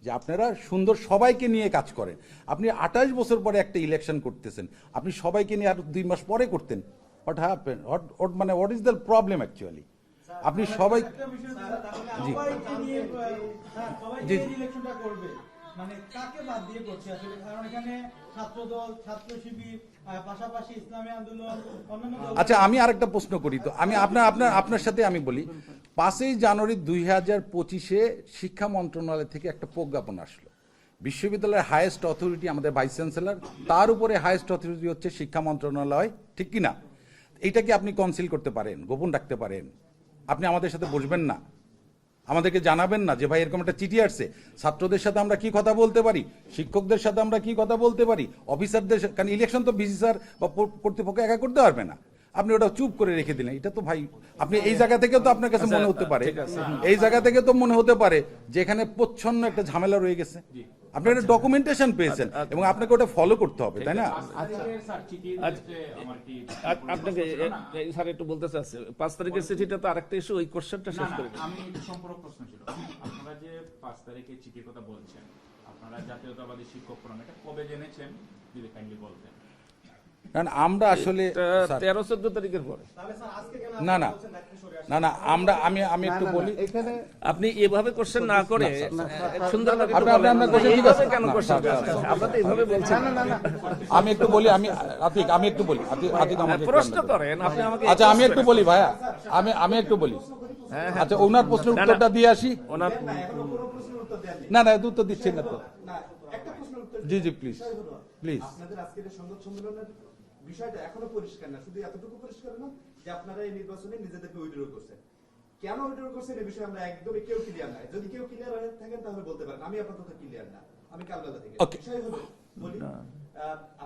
Speaker 2: যে আপনারা সুন্দর সবাইকে নিয়ে কাজ করেন। আপনি 28 বছর পরে একটা ইলেকশন করতেছেন, আপনি সবাইকে নিয়ে আর 2 মাস পরে করতেন। What happen? What is the problem actually? আপনি সবাই
Speaker 7: একটা বিষয় হচ্ছে,
Speaker 2: জি।
Speaker 7: সবাইকে নিয়ে,
Speaker 2: জি।
Speaker 7: ইলেকশনটা করবে, মানে কাকে বাদ দিয়ে করছে আসলে? কারণ এখানে ছাত্রদল, ছাত্র শিবির, পাশাপাশি ইসলামী আন্দোলন, অন্যান্য দল-
Speaker 2: আচ্ছা, আমি আরেকটা প্রশ্ন করি তো, আমি আপনার সাথে আমি বলি, 5ই জানুয়ারি 2025-এ শিক্ষা মন্ত্রণালয় থেকে একটা প্রজ্ঞাপন আসলো। বিশ্ববিদ্যালয়ের হাইয়েস্ট অথরিটি আমাদের ভাইস চ্যান্সেলর, তার উপরে হাইয়েস্ট অথরিটি হচ্ছে শিক্ষা মন্ত্রণালয়, ঠিক কি না? এইটা কি আপনি কনসিল করতে পারেন, গোপন রাখতে পারেন? আপনি আমাদের সাথে বসবেন না, আমাদেরকে জানাবেন না যে ভাই এরকম একটা চিঠি আসছে? ছাত্রদের সাথে আমরা কি কথা বলতে পারি, শিক্ষকদের সাথে আমরা কি কথা বলতে পারি, অফিসারদের সাথে, কারণ ইলেকশন তো ভিসি স্যার বা কর্তৃপক্ষ একা করতে পারবে না। আপনি ওটা চুপ করে রেখে দিলেন, এটা তো ভাই, আপনি এই জায়গা থেকে তো আপনার কাছে মনে হতে পারে, এই জায়গা থেকে তো মনে হতে পারে যে এখানে প্রচ্ছন্ন একটা ঝামেলা রয়ে গেছে। আপনি একটা ডকুমেন্টেশন পেয়েছেন এবং আপনাকে ওটা ফলো করতে হবে, তাই না?
Speaker 1: আপনাকে স্যার একটু বলতে চাচ্ছি, 5 তারিখের চিঠিটা তো আরেকটা ইস্যু, ওই কোশ্চেনটা শেষ করে দিন।
Speaker 8: আমি সম্পূর্ণ প্রশ্ন ছিল, আপনারা যে 5 তারিখে চিঠির কথা বলছেন, আপনারা জাতীয়তাবাদী শিক্ষক ফোরাম এটা কবে জেনেছেন যদি কাইন্ডলি বলতেন?
Speaker 2: কারণ আমরা আসলে স্যার,
Speaker 1: 13-14 তারিখের পরে
Speaker 5: তাহলে স্যার আজকে কেন
Speaker 2: না না না না আমরা আমি একটু বলি,
Speaker 4: এখানে
Speaker 1: আপনি এভাবে কোশ্চেন না করে সুন্দর করে
Speaker 2: আপনি- আপনি আপনার question ঠিক আছে।
Speaker 1: কেন কোশ্চেন আমরা তো এইভাবে বলছি
Speaker 2: আমি একটু বলি, আমি একটু বলি, আতিক আমাকে একটু
Speaker 1: প্রশ্ন
Speaker 2: আনন্দ দেন।
Speaker 1: করেন আপনি আমাকে।
Speaker 2: আচ্ছা, আমি একটু বলি ভাইয়া, আমি একটু বলি। আচ্ছা, ওনার প্রশ্নের উত্তরটা দিয়ে আসি।
Speaker 1: ওনার
Speaker 6: এখনো কোনো প্রশ্নের উত্তর দেননি।
Speaker 2: না না, উত্তর দিচ্ছেন না তো।
Speaker 6: না, একটা প্রশ্নের উত্তর
Speaker 2: জি, জি,
Speaker 6: দিন।
Speaker 2: please,
Speaker 6: বিষয় হলো,
Speaker 2: please.
Speaker 6: আপনাদের আজকের এই সংবাদ সম্মেলনের বিষয়টা এখনো পরিষ্কার না, শুধু এতটুকু পরিষ্কার না যে আপনারা এই নির্বাচনে নিজেদেরকে উইথড্র করছেন। কেন উইথড্র করছেন এই বিষয়ে আমরা একদমই কেউ ক্লিয়ার নাই। যদি কেউ ক্লিয়ার হয়ে থাকেন তাহলে বলতে পারেন, আমি আপাতত ক্লিয়ার না, আমি কালবেলা থেকে।
Speaker 2: Okay.
Speaker 6: বিষয় হলো, বলি,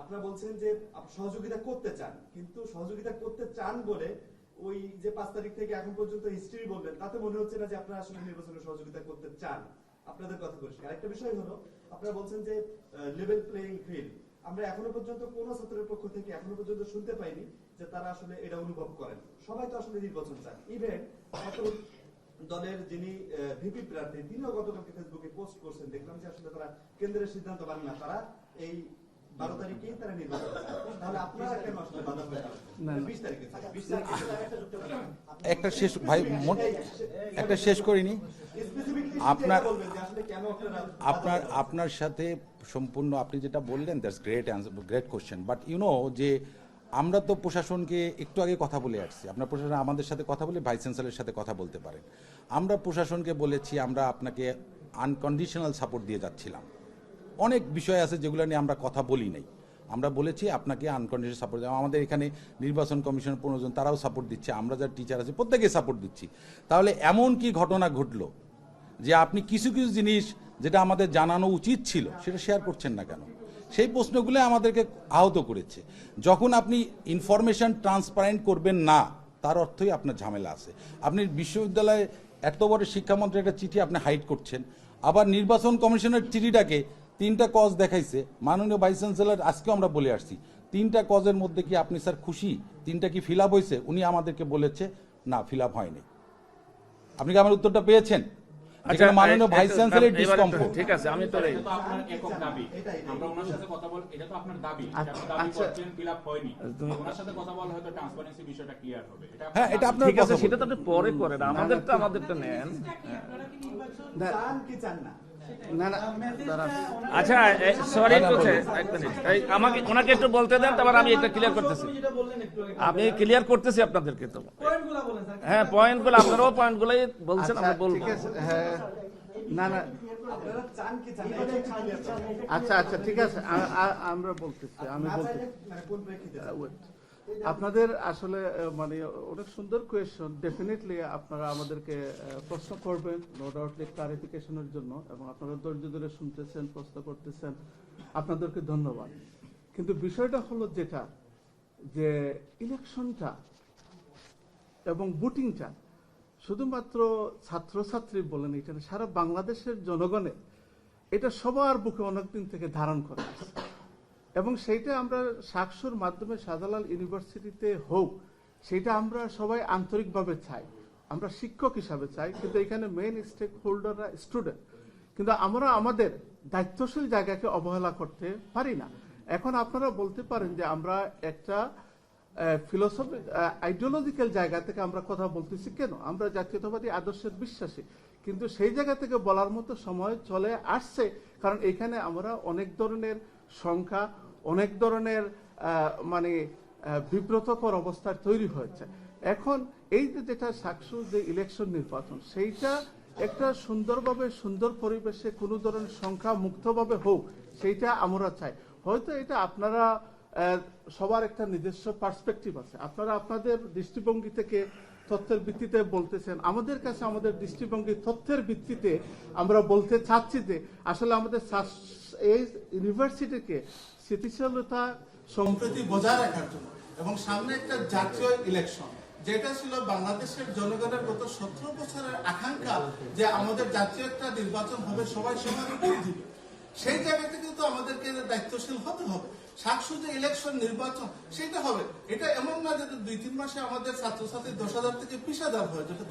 Speaker 6: আপনারা বলছেন যে সহযোগিতা করতে চান, কিন্তু সহযোগিতা করতে চান বলে ওই যে 5 তারিখ থেকে এখন পর্যন্ত হিস্ট্রি বললেন, তাতে মনে হচ্ছে না যে আপনারা আসলে নির্বাচনে সহযোগিতা করতে চান। আপনাদের কথা পরিষ্কার। আরেকটা বিষয় হলো, আপনারা বলছেন যে লেভেল প্লেইং ফিল্ড, আমরা এখনো পর্যন্ত কোন ছাত্রের পক্ষ থেকে এখনো পর্যন্ত শুনতে পাইনি যে তারা আসলে এটা অনুভব করেন। সবাই তো আসলে নির্বাচন চান। ইভেন ছাত্র দলের যিনি ভিপি প্রার্থী, তিনিও গতকালকে ফেসবুকে পোস্ট করছেন, দেখলাম যে আসলে তারা কেন্দ্রের সিদ্ধান্ত মানে না, তারা এই 12 তারিখেই তারা নির্বাচন চান। তাহলে আপনারা কেন আসলে বাধা প্রদান করছেন? 20 তারিখে 20 তারিখে
Speaker 2: একটা শেষ ভাই, একটা শেষ করিনি। আপনার আপনার সাথে সম্পূর্ণ আপনি যেটা বললেন, that's great answer, great question, but you know যে আমরা তো প্রশাসনকে একটু আগে কথা বলে আসছি, আপনার প্রশাসন আমাদের সাথে কথা বলে ভাইস চ্যান্সেলরের সাথে কথা বলতে পারেন। আমরা প্রশাসনকে বলেছি আমরা আপনাকে আনকন্ডিশনাল সাপোর্ট দিয়ে যাচ্ছিলাম। অনেক বিষয় আছে যেগুলো নিয়ে আমরা কথা বলি নাই, আমরা বলেছি আপনাকে আনকন্ডিশনাল সাপোর্ট। আমাদের এখানে নির্বাচন কমিশনের 15 জন তারাও সাপোর্ট দিচ্ছে, আমরা যারা টিচার আছে প্রত্যেকে সাপোর্ট দিচ্ছি। তাহলে এমন কি ঘটনা ঘটলো যে আপনি কিছু কিছু জিনিস যেটা আমাদের জানানো উচিত ছিল সেটা শেয়ার করছেন না কেন? সেই প্রশ্নগুলো আমাদেরকে আহত করেছে। যখন আপনি ইনফরমেশন ট্রান্সপারেন্ট করবেন না, তার অর্থই আপনার ঝামেলা আছে। আপনি বিশ্ববিদ্যালয়ে এত বড় শিক্ষামন্ত্রী একটা চিঠি আপনি হাইড করছেন, আবার নির্বাচন কমিশনের চিঠিটাকে 3টা কজ দেখাইছে মাননীয় ভাইস চ্যান্সেলর, আজকেও আমরা বলে আসছি 3টা কজের মধ্যে কি আপনি স্যার খুশি? 3টা কি ফিল আপ হয়েছে? উনি আমাদেরকে বলেছে না, ফিল আপ হয়নি। আপনি কি আমার উত্তরটা পেয়েছেন? যেখানে মাননীয় ভাইস চ্যান্সেলর ডিসকমফোর্ট।
Speaker 1: ঠিক আছে, আমি তো
Speaker 8: এটা তো আপনার একক দাবি, আমরা ওনার সাথে কথা বল, এটা তো আপনার দাবি, এটা আপনি দাবি করছেন ফিল আপ হয়নি, ওনার সাথে কথা বলা হয়তো ট্রান্সপারেন্সি বিষয়টা ক্লিয়ার হবে।
Speaker 2: হ্যাঁ, এটা আপনার
Speaker 1: ঠিক আছে,
Speaker 2: কথা
Speaker 1: সেটা তো আপনি পরে করেন, আমাদেরটা নেন।
Speaker 6: চান কি চান না?
Speaker 1: আচ্ছা, সরি এক মিনিট, আমাকে ওনাকে একটু বলতে দেন, তারপর আমি এটা ক্লিয়ার করতেছি।
Speaker 7: যেটা বললেন একটু আগে,
Speaker 1: আমি ক্লিয়ার করতেছি আপনাদেরকে তো।
Speaker 7: পয়েন্টগুলো বলেন স্যার।
Speaker 1: হ্যাঁ, পয়েন্টগুলো আপনারাও পয়েন্টগুলোই বলছেন, আমরা বলবো।
Speaker 4: হ্যাঁ, না না,
Speaker 6: আপনারা চান কি চান না? এটা clear করেন।
Speaker 4: আচ্ছা ঠিক আছে, আমরা বলতেছি, আমি
Speaker 6: না
Speaker 4: বলতে
Speaker 6: চাইলে মানে কোন প্রেক্ষিতে চান?
Speaker 4: wait. আপনাদের আসলে মানে অনেক সুন্দর কোয়েশ্চন। ডেফিনেটলি আপনারা আমাদেরকে প্রশ্ন করবেন, নো ডাউটলি ক্লারিফিকেশনের জন্য, এবং আপনারা ধৈর্য ধরে শুনতেছেন, প্রশ্ন করতেছেন, আপনাদেরকে ধন্যবাদ। কিন্তু বিষয়টা হলো যেটা, যে ইলেকশনটা এবং ভোটিংটা শুধুমাত্র ছাত্রছাত্রী বলেন, এটা সারা বাংলাদেশের জনগণে এটা সবার বুকে অনেকদিন থেকে ধারণ করে আসছে। এবং সেইটা আমরা সাকসুর মাধ্যমে শাহজালাল ইউনিভার্সিটিতে হোক, সেটা আমরা সবাই আন্তরিকভাবে চাই, আমরা শিক্ষক হিসাবে চাই, কিন্তু এখানে মেইন স্টেক হোল্ডাররা স্টুডেন্ট। কিন্তু আমরা আমাদের দায়িত্বশীল জায়গাকে অবহেলা করতে পারি না। এখন আপনারা বলতে পারেন যে আমরা একটা
Speaker 3: ফিলোসফি আইডিওলজিক্যাল জায়গা থেকে আমরা কথা বলতেছি কেন? আমরা জাতীয়তাবাদী আদর্শের বিশ্বাসী, কিন্তু সেই জায়গা থেকে বলার মতো সময় চলে আসছে, কারণ এখানে আমরা অনেক ধরনের সংখ্যা, অনেক ধরনের মানে বিব্রতকর অবস্থা তৈরি হয়েছে। এখন এই যে যেটা সাকসুস যে ইলেকশন নির্বাচন, সেইটা একটা সুন্দরভাবে সুন্দর পরিবেশে কোনো ধরনের সংখ্যা মুক্তভাবে হোক, সেইটা আমরা চাই। হয়তো এটা আপনারা সবার একটা নিজস্ব পার্সপেক্টিভ আছে, আপনারা আপনাদের দৃষ্টিভঙ্গি থেকে তথ্যের ভিত্তিতে বলতেছেন। আমাদের কাছে আমাদের দৃষ্টিভঙ্গি তথ্যের ভিত্তিতে আমরা বলতে চাচ্ছি যে আসলে আমাদের এই ইউনিভার্সিটিকে স্থিতিশীলতা সম্প্রতি বজায় রাখার জন্য এবং সামনে একটা জাতীয় ইলেকশন, যেটা ছিল বাংলাদেশের জনগণের গত 17 বছরের আকাঙ্ক্ষা যে আমাদের জাতীয় একটা নির্বাচন হবে, সবাই সমান ভোট দিবে, সেই জায়গা থেকে তো আমাদেরকে দায়িত্বশীল হতে হবে। সাকসুস যে ইলেকশন নির্বাচন সেটা হবে, এটা এমন না যে 2-3 মাসে আমাদের ছাত্রছাত্রী 10,000 থেকে 20,000 হয়ে যাবে।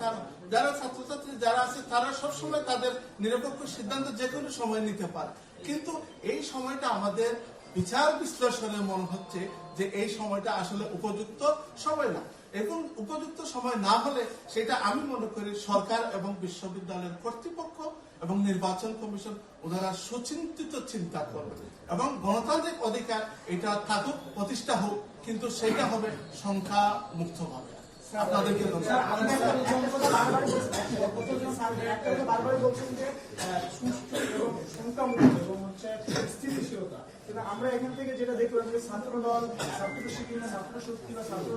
Speaker 3: যারা ছাত্রছাত্রী যারা আছে তারা সবসময় তাদের নিরপেক্ষ সিদ্ধান্ত যে কোনো সময় নিতে পারে, কিন্তু এই সময়টা আমাদের বিচার বিশ্লেষণে মনে হচ্ছে যে এই সময়টা আসলে উপযুক্ত সময় না। এবং উপযুক্ত সময় না হলে সেটা আমি মনে করি সরকার এবং বিশ্ববিদ্যালয়ের কর্তৃপক্ষ এবং নির্বাচন কমিশন ওনারা সুচিন্তিত চিন্তা করবে এবং গণতান্ত্রিক অধিকার এটা থাকুক, প্রতিষ্ঠা হোক, কিন্তু সেটা হবে সংখ্যা মুক্ত ভাবে। আপনাদেরকে
Speaker 4: বারবার বলছেন যে সুষ্ঠু এবং সংখ্যামুক্ত এবং হচ্ছে স্থিতিশীলতা, কিন্তু আমরা এখান থেকে যেটা দেখলাম যে ছাত্র দল, ছাত্র শিবির, ছাত্র শক্তি বা ছাত্র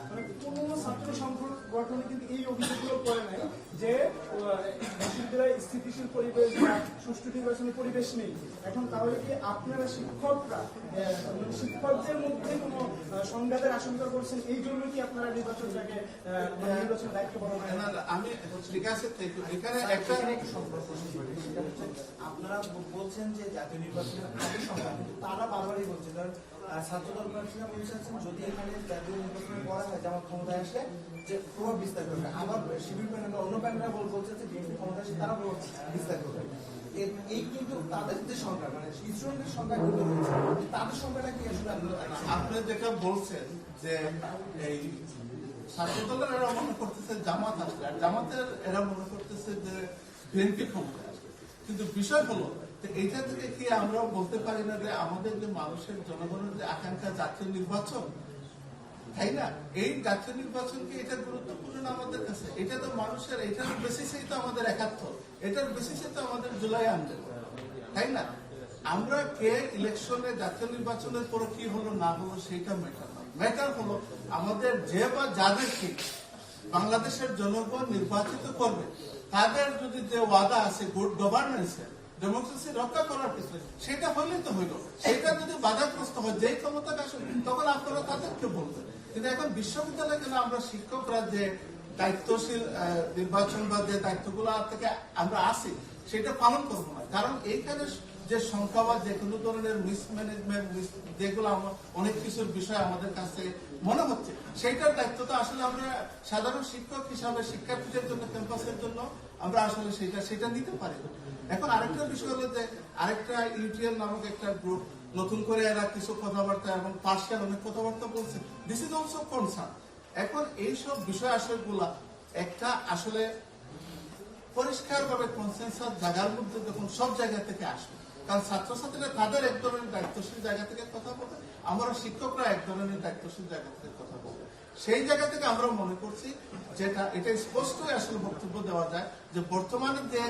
Speaker 4: মানে কোন ছাত্র সংগঠনে কিন্তু এই অভিযোগগুলো করে নাই যে বিশ্ববিদ্যালয়ে স্থিতিশীল পরিবেশ বা সুষ্ঠু নির্বাচনের পরিবেশ নেই। এখন তাহলে কি আপনারা শিক্ষকরা শিক্ষকদের মধ্যে কোনো সংঘাতের আশঙ্কা করছেন, এই জন্য কি আপনারা নির্বাচনটাকে নির্বাচনের দায়িত্ব পালন করেন?
Speaker 3: আমি ঠিক আছে, এখানে একটা
Speaker 5: আপনারা বলছেন যে জাতীয় নির্বাচনের আগে সংখ্যা, কিন্তু তারা বারবারই বলছে, কারণ ছাত্রদল প্রার্থীরা বলছেন যদি এখানে জাতীয় নির্বাচনে করা হয় জামাত ক্ষমতায় আসলে যে প্রভাব বিস্তার করবে, আবার শিবির প্যানেল অন্য প্যানেলরা বলছে যে বিএনপি ক্ষমতায় আসলে তারা প্রভাব বিস্তার করবে। এই কিন্তু তাদের যে সংখ্যা মানে স্টুডেন্টের সংখ্যা কিন্তু রয়েছে, তাদের সংখ্যাটা কি আসলে
Speaker 3: আপনি যেটা বলছেন যে এই ছাত্রদলের এরা মনে করতেছে জামাত আসলে, আর জামাতের এরা মনে করতেছে যে বিএনপি ক্ষমতায় আসবে, কিন্তু বিষয় হলো এইটা থেকে কি আমরা বলতে পারি না যে আমাদের যে মানুষের জনগণের যে আকাঙ্ক্ষা জাতীয় নির্বাচন, তাই না? এই জাতীয় নির্বাচন কি এটা গুরুত্বপূর্ণ না আমাদের কাছে? এটা তো মানুষের, এটার বেসিসেই তো আমাদের 71, এটার বেসিসে তো আমাদের জুলাই আন্দোলন, তাই না? আমরা কে ইলেকশনে জাতীয় নির্বাচনের পরে কি হলো না হলো সেইটা ম্যাটার না, ম্যাটার হলো আমাদের যে বা যাদেরকে বাংলাদেশের জনগণ নির্বাচিত করবে তাদের যদি যে ওয়াদা আছে গুড গভর্নেন্সের, ডেমোক্রেসি রক্ষা করার ক্ষেত্রে, সেটা হলেই তো হইল। সেটা যদি বাধাগ্রস্ত হয়, যেই ক্ষমতা আসবে তখন আপনারা তাদেরকে বলবেন। কিন্তু এখন বিশ্ববিদ্যালয়ে গেলে আমরা শিক্ষকরা যে দায়িত্বশীল নির্বাচন বা যে দায়িত্বগুলো থেকে আমরা আসি সেটা পালন করবো না, কারণ এইখানে যে সংখ্যা বা যে কোনো ধরনের মিসম্যানেজমেন্ট যেগুলো অনেক কিছুর বিষয় আমাদের কাছে মনে হচ্ছে, সেইটার দায়িত্ব তো আসলে আমরা সাধারণ শিক্ষক হিসাবে শিক্ষার্থীদের জন্য, ক্যাম্পাসের জন্য আমরা আসলে সেটা নিতে পারি না। এখন আরেকটা বিষয় হলো যে আরেকটা ইউটিএল নামক একটা গ্রুপ নতুন করে এরা কিছু কথাবার্তা এবং পার্সিয়াল অনেক কথাবার্তা বলছে, দিস ইজ অলসো কনসার্ন। এখন এইসব বিষয় আসলগুলা একটা আসলে পরিষ্কার ভাবে কনসেনসাস জায়গার মধ্যে যখন সব জায়গা থেকে আসবে, কারণ ছাত্রছাত্রীরা তাদের এক ধরনের দায়িত্বশীল জায়গা থেকে কথা বলবে, আমরা শিক্ষকরা এক ধরনের দায়িত্বশীল জায়গা থেকে কথা বলবে। সেই জায়গা থেকে আমরা মনে করছি যেটা এটা স্পষ্টই আসলে বক্তব্য দেওয়া যায় যে বর্তমানে যে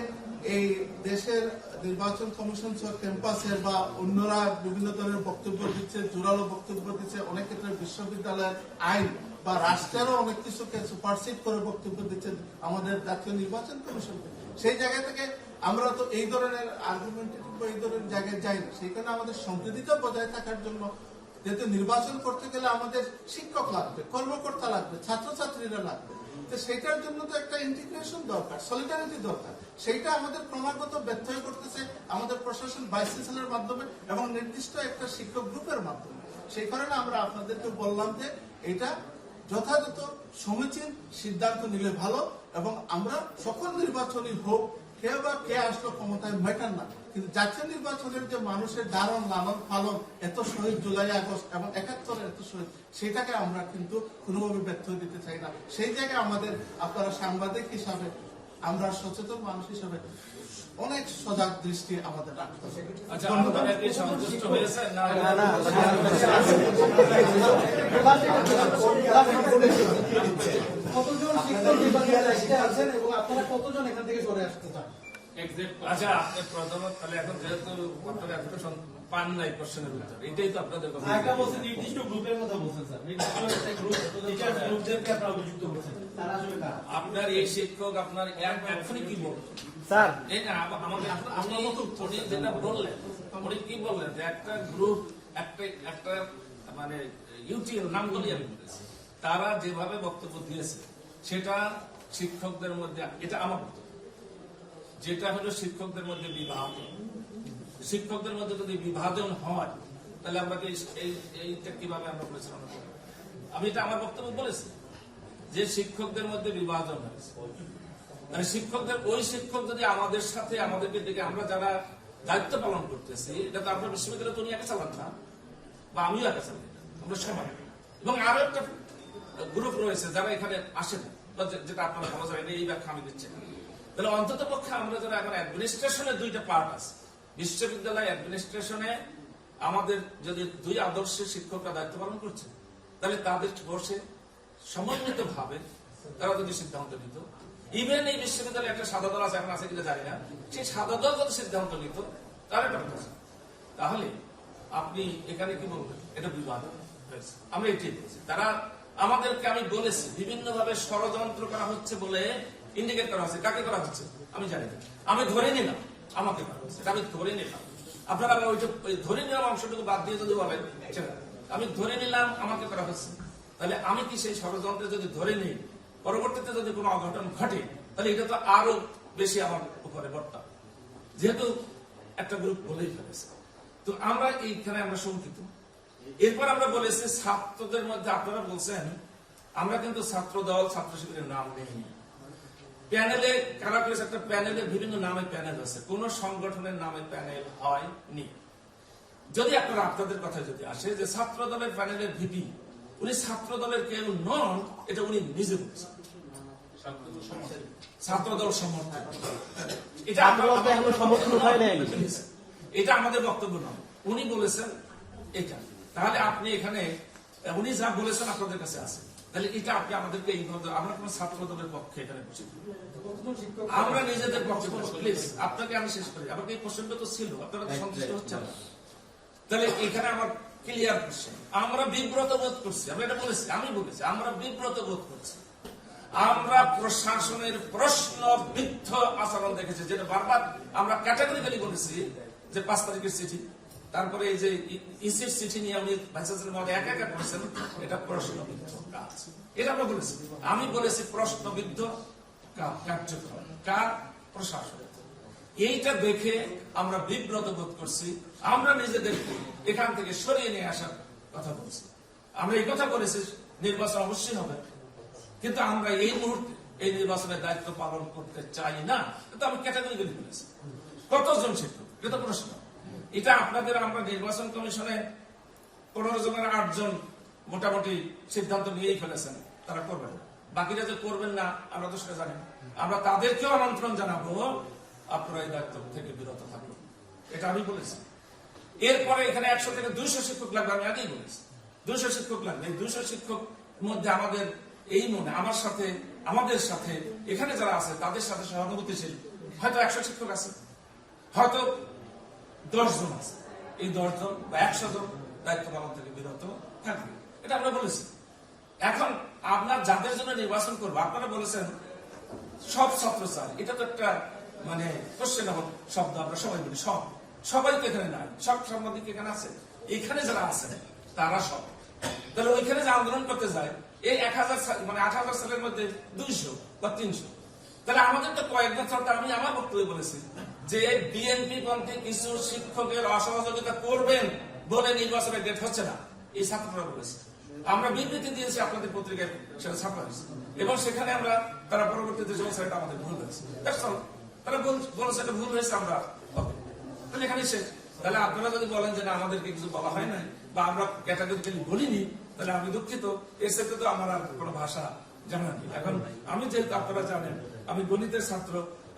Speaker 3: এই দেশের নির্বাচন কমিশন ক্যাম্পাসের বা অন্যরা বিভিন্ন ধরনের বক্তব্য দিচ্ছে, জোরালো বক্তব্য দিচ্ছে, অনেক ক্ষেত্রে বিশ্ববিদ্যালয়ের আইন বা রাষ্ট্রেরও অনেক কিছুকে সুপারসিড করে বক্তব্য দিচ্ছেন আমাদের জাতীয় নির্বাচন কমিশনকে। সেই জায়গা থেকে আমরা তো এই ধরনের আর্গুমেন্টেটিভ বা এই ধরনের জায়গায় যাই না। সেইখানে আমাদের সম্প্রীতিতা বজায় থাকার জন্য, যেহেতু নির্বাচন করতে গেলে আমাদের শিক্ষক লাগবে, কর্মকর্তা লাগবে, ছাত্রছাত্রীরা লাগবে, তো সেইটার জন্য তো একটা ইন্টিগ্রেশন দরকার, সলিডারিটি দরকার। সেইটা আমাদের ক্রমাগত ব্যর্থ হয়ে করতেছে আমাদের প্রশাসন ভাইস চ্যান্সেলরের মাধ্যমে এবং নির্দিষ্ট একটা শিক্ষক গ্রুপের মাধ্যমে। সেই কারণে আমরা আপনাদেরকে বললাম যে এটা যথাযথ সমীচীন সিদ্ধান্ত নিলে ভালো, এবং আমরা সকল নির্বাচনই হোক, কে বা কে আসলো ক্ষমতায় ম্যাটার না, কিন্তু জাতীয় নির্বাচনের যে মানুষের ধারণ লালন পালন এত শহীদ জুলাই আগস্ট এবং 71-এর এত শহীদ, সেটাকে আমরা কিন্তু কোনোভাবে ব্যর্থ দিতে চাই না। সেই জায়গায় আমাদের আপনারা সাংবাদিক হিসাবে, আমরা সচেতন মানুষ হিসাবে অনেক সজাগ দৃষ্টি আমাদের রাখতে হবে।
Speaker 1: আচ্ছা, আপনারা কি সন্তুষ্ট হয়েছেন না?
Speaker 7: কতজন শিক্ষক নির্বাচনের দায়িত্বে আছেন এবং আপনারা কতজন এখান থেকে সরে আসতে চান?
Speaker 9: আচ্ছা, আপনি প্রথমত তাহলে এখন যেহেতু আপনারা এতটা পান নাই কোশ্চেনের উত্তর, এটাই তো আপনাদের কথা।
Speaker 7: একটা বলছেন নির্দিষ্ট গ্রুপের কথা বলছেন স্যার, নির্দিষ্ট একটা গ্রুপ, টিচার গ্রুপদেরকে আপনারা অভিযুক্ত করছেন, তারা আসলে কারা?
Speaker 9: আপনার এই শিক্ষক আপনার এখনই কি বলতো
Speaker 7: স্যার
Speaker 9: এই না আমাকে আপনার মতো উনি যেটা বললেন, উনি কি বললেন যে একটা গ্রুপ একটা মানে ইউটিএল নাম বলি আমি বলেছি, তারা যেভাবে বক্তব্য দিয়েছে সেটা শিক্ষকদের মধ্যে, এটা আমার বক্তব্য, যেটা হলো শিক্ষকদের মধ্যে বিভাজন। শিক্ষকদের মধ্যে যদি বিভাজন হয় তাহলে আমরা এইটা কিভাবে আমরা পরিচালনা করব? আমি এটা আমার বক্তব্য বলেছি যে শিক্ষকদের মধ্যে বিভাজন হয়েছে, মানে শিক্ষকদের ওই শিক্ষক যদি আমাদের সাথে আমাদেরকে দেখে, আমরা যারা দায়িত্ব পালন করতেছি, এটা তো আমরা বিশ্ববিদ্যালয়ে তো উনি একা চালান না, বা আমিও একা চালাই, আমরা সবাই। এবং আরো একটা গ্রুপ রয়েছে যারা এখানে আসে না, যেটা আপনারা ভালো জানেন, এই ব্যাখ্যা আমি দিচ্ছি না। তাহলে অন্তত পক্ষে আমরা যারা এখন অ্যাডমিনিস্ট্রেশনে দুইটা পার্ট আছে, বিশ্ববিদ্যালয় অ্যাডমিনিস্ট্রেশনে আমাদের যদি দুই আদর্শের শিক্ষকরা দায়িত্ব পালন করছে, তাহলে তাদের বসে সমন্বিত ভাবে তারা যদি সিদ্ধান্ত নিত, ইভেন এই বিশ্ববিদ্যালয়ে একটা সাদা দল আছে, এখন আছে কিনা জানি না, সেই সাদা দল যদি সিদ্ধান্ত নিত তাহলে তাহলে আপনি এখানে কি বলবেন? এটা বিবাদ হয়েছে। আমরা এটাই বলছি, তারা আমাদেরকে, আমি বলেছি বিভিন্ন ভাবে ষড়যন্ত্র করা হচ্ছে বলে ইন্ডিকেট করা হচ্ছে। কাকে করা হচ্ছে আমি জানি না, আমি ধরে নিলাম আমাকে করা হচ্ছে, আমি ধরে নিলাম। আপনারা ওইটা ধরে নিলাম অংশটুকু বাদ দিয়ে যদি বলেন আমি ধরে নিলাম আমাকে করা হচ্ছে, তাহলে আমি কি সেই ষড়যন্ত্রে যদি ধরে নিই, পরবর্তীতে যদি কোনো অঘটন ঘটে, তাহলে এটা তো আরো বেশি আমার উপরে বর্তাবে, যেহেতু একটা গ্রুপ বলেই ফেলেছে। তো আমরা এইখানে আমরা শঙ্কিত। এরপর আমরা বলেছি ছাত্রদের মধ্যে, আপনারা বলছেন আমরা কিন্তু ছাত্র দল ছাত্র শিবিরের নাম নেই। প্যানেলে কারা করেছে, একটা প্যানেলে বিভিন্ন নামে প্যানেল আছে, কোন সংগঠনের নামে প্যানেল হয়নি। যদি আপনারা আপনাদের কথা যদি আসে যে ছাত্র দলের প্যানেলের ভিপি উনি ছাত্র দলের কেউ নন, এটা উনি নিজে বলছেন, ছাত্র দল সমর্থক, এটা আমাদের বক্তব্য নয়, উনি বলেছেন এটা। তাহলে আপনি এখানে উনি যা বলেছেন আপনাদের কাছে আছে, তাহলে এটা আপনি আমাদেরকে এইভাবে, আমরা কোন ছাত্র দলের পক্ষে এখানে বসে, আমরা নিজেদের পক্ষে। প্লিজ আপনাকে আমি শেষ করি, আমাকে এই কোশ্চেনটা তো ছিল, আপনারা তো সন্তুষ্ট হচ্ছেন না। তাহলে এখানে আমার ক্লিয়ার কোশ্চেন, আমরা বিব্রত বোধ করছি, আমরা এটা বলেছি, আমি বলেছি আমরা বিব্রত বোধ করছি। আমরা প্রশাসনের প্রশ্নবিদ্ধ আচরণ দেখেছি, যেটা বারবার আমরা ক্যাটাগরিক্যালি বলেছি যে 5 তারিখের চিঠি, তারপরে এই যে ইসির চিঠি নিয়ে উনি ভাইস চ্যান্সেলর মহোদয় একা একা করেছেন, এটা প্রশ্নবিদ্ধ কাজ, এটা আমরা বলেছি। আমি বলেছি প্রশ্নবিদ্ধ কার্যক্রম, কার? প্রশাসন। এইটা দেখে আমরা বিব্রত বোধ করছি, আমরা নিজেদেরকে এখান থেকে সরিয়ে নিয়ে আসার কথা বলছি। আমরা এই কথা বলেছি নির্বাচন অবশ্যই হবে, কিন্তু আমরা এই মুহূর্তে এই নির্বাচনের দায়িত্ব পালন করতে চাই না, এটা আমি ক্যাটাগরিক্যালি বলেছি। কতজন শিক্ষক, এটা তো প্রশ্ন। এটা আপনাদের, আমরা নির্বাচন কমিশনে 15 জনের 8 জন মোটামুটি সিদ্ধান্ত নিয়েই ফেলেছেন তারা করবেন, বাকিরা যে করবেন না আমরা তো সেটা জানি। আমরা তাদেরকেও আমন্ত্রণ জানাবো আপনারা এই দায়িত্ব থেকে বিরত থাকুন, এটা আমি বলেছি। এরপরে এখানে 100 থেকে 200 শিক্ষক লাগবে, আমি আগেই বলেছি 200 শিক্ষক লাগবে। এই 200 শিক্ষক মধ্যে আমাদের এই মনে, আমার সাথে, আমাদের সাথে এখানে যারা আছে তাদের সাথে সহানুভূতিশীল হয়তো 100 শিক্ষক আছে, হয়তো 10 জন আছে। এই 10 জন বা 100 জন দায়িত্ব পালন থেকে বিরত থাকবে, এটা আমরা বলেছি। এখন আপনার যাদের জন্য নির্বাচন করবো, আপনারা বলেছেন সব ছাত্র চাই, এটা তো একটা মানে কোশ্চেন শব্দ, আমরা সবাই বলি সবাই তো এখানে নাই, সব সাংবাদিক এখানে আছে, এখানে যারা আছে তারা সব, তাহলে ওইখানে যে আন্দোলন করতে যায় এই 1000 মানে 8000 সালের মধ্যে 200 বা 300, তাহলে আমাদের তো কয়েকজন ছাত্র, আমি আমার বক্তব্যে বলেছি যে বিএনপি পন্থী কিছু শিক্ষকের অসহযোগিতা করবেন বলে নির্বাচনের ডেট হচ্ছে না, এই ছাত্ররা বলেছে। আমরা বিবৃতি দিয়েছি আপনাদের পত্রিকায়, সেটা ছাপা হয়েছে, এবং সেখানে আমরা তারা পরবর্তীতে বলছে এটা আমাদের ভুল হয়েছে, তারা বলেছে এটা ভুল হয়েছে, আমরা তাহলে এখানে শেষ। তাহলে আপনারা যদি বলেন যে না আমাদেরকে কিছু বলা হয় না বা আমরা ক্যাটাগরিক্যালি বলিনি, তাহলে আমি দুঃখিত, এর সাথে তো আমার আর কোনো ভাষা জানা নেই। এখন আমি যেহেতু আপনারা জানেন আমি গণিতের ছাত্র,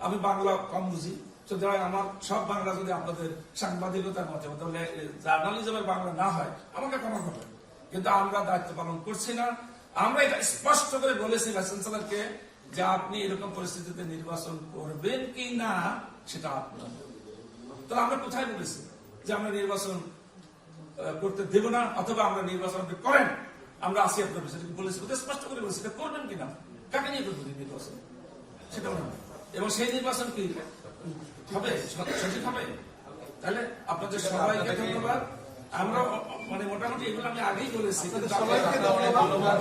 Speaker 9: আমি বাংলা কম বুঝি, সুতরাং আমার সব বাংলা যদি আপনাদের সাংবাদিকতার মতে তাহলে জার্নালিজমের বাংলা না হয় আমাকে ক্ষমা করবেন, কিন্তু আমরা দায়িত্ব পালন করছি না। আমরা এটা স্পষ্ট করে বলেছি ভাইস চ্যান্সেলরকে যে আপনি এরকম পরিস্থিতিতে নির্বাচন করবেন কি না সেটা আপনার। তাহলে আমরা কোথায় বলেছি যে আমরা নির্বাচন করতে দেব না, অথবা আমরা নির্বাচন আপনি করেন, আমরা আসি আপনার বিষয়টা বলেছি, স্পষ্ট করে বলেছি এটা করবেন কিনা, কাকে নিয়ে করবেন নির্বাচন সেটা না, এবং সেই নির্বাচন কি হবে, সঠিক হবে। তাহলে আপনাদের সবাইকে ধন্যবাদ। আমরা মানে মোটামুটি এগুলো আমি আগেই বলেছি, কিন্তু
Speaker 3: সবাইকে ধন্যবাদ।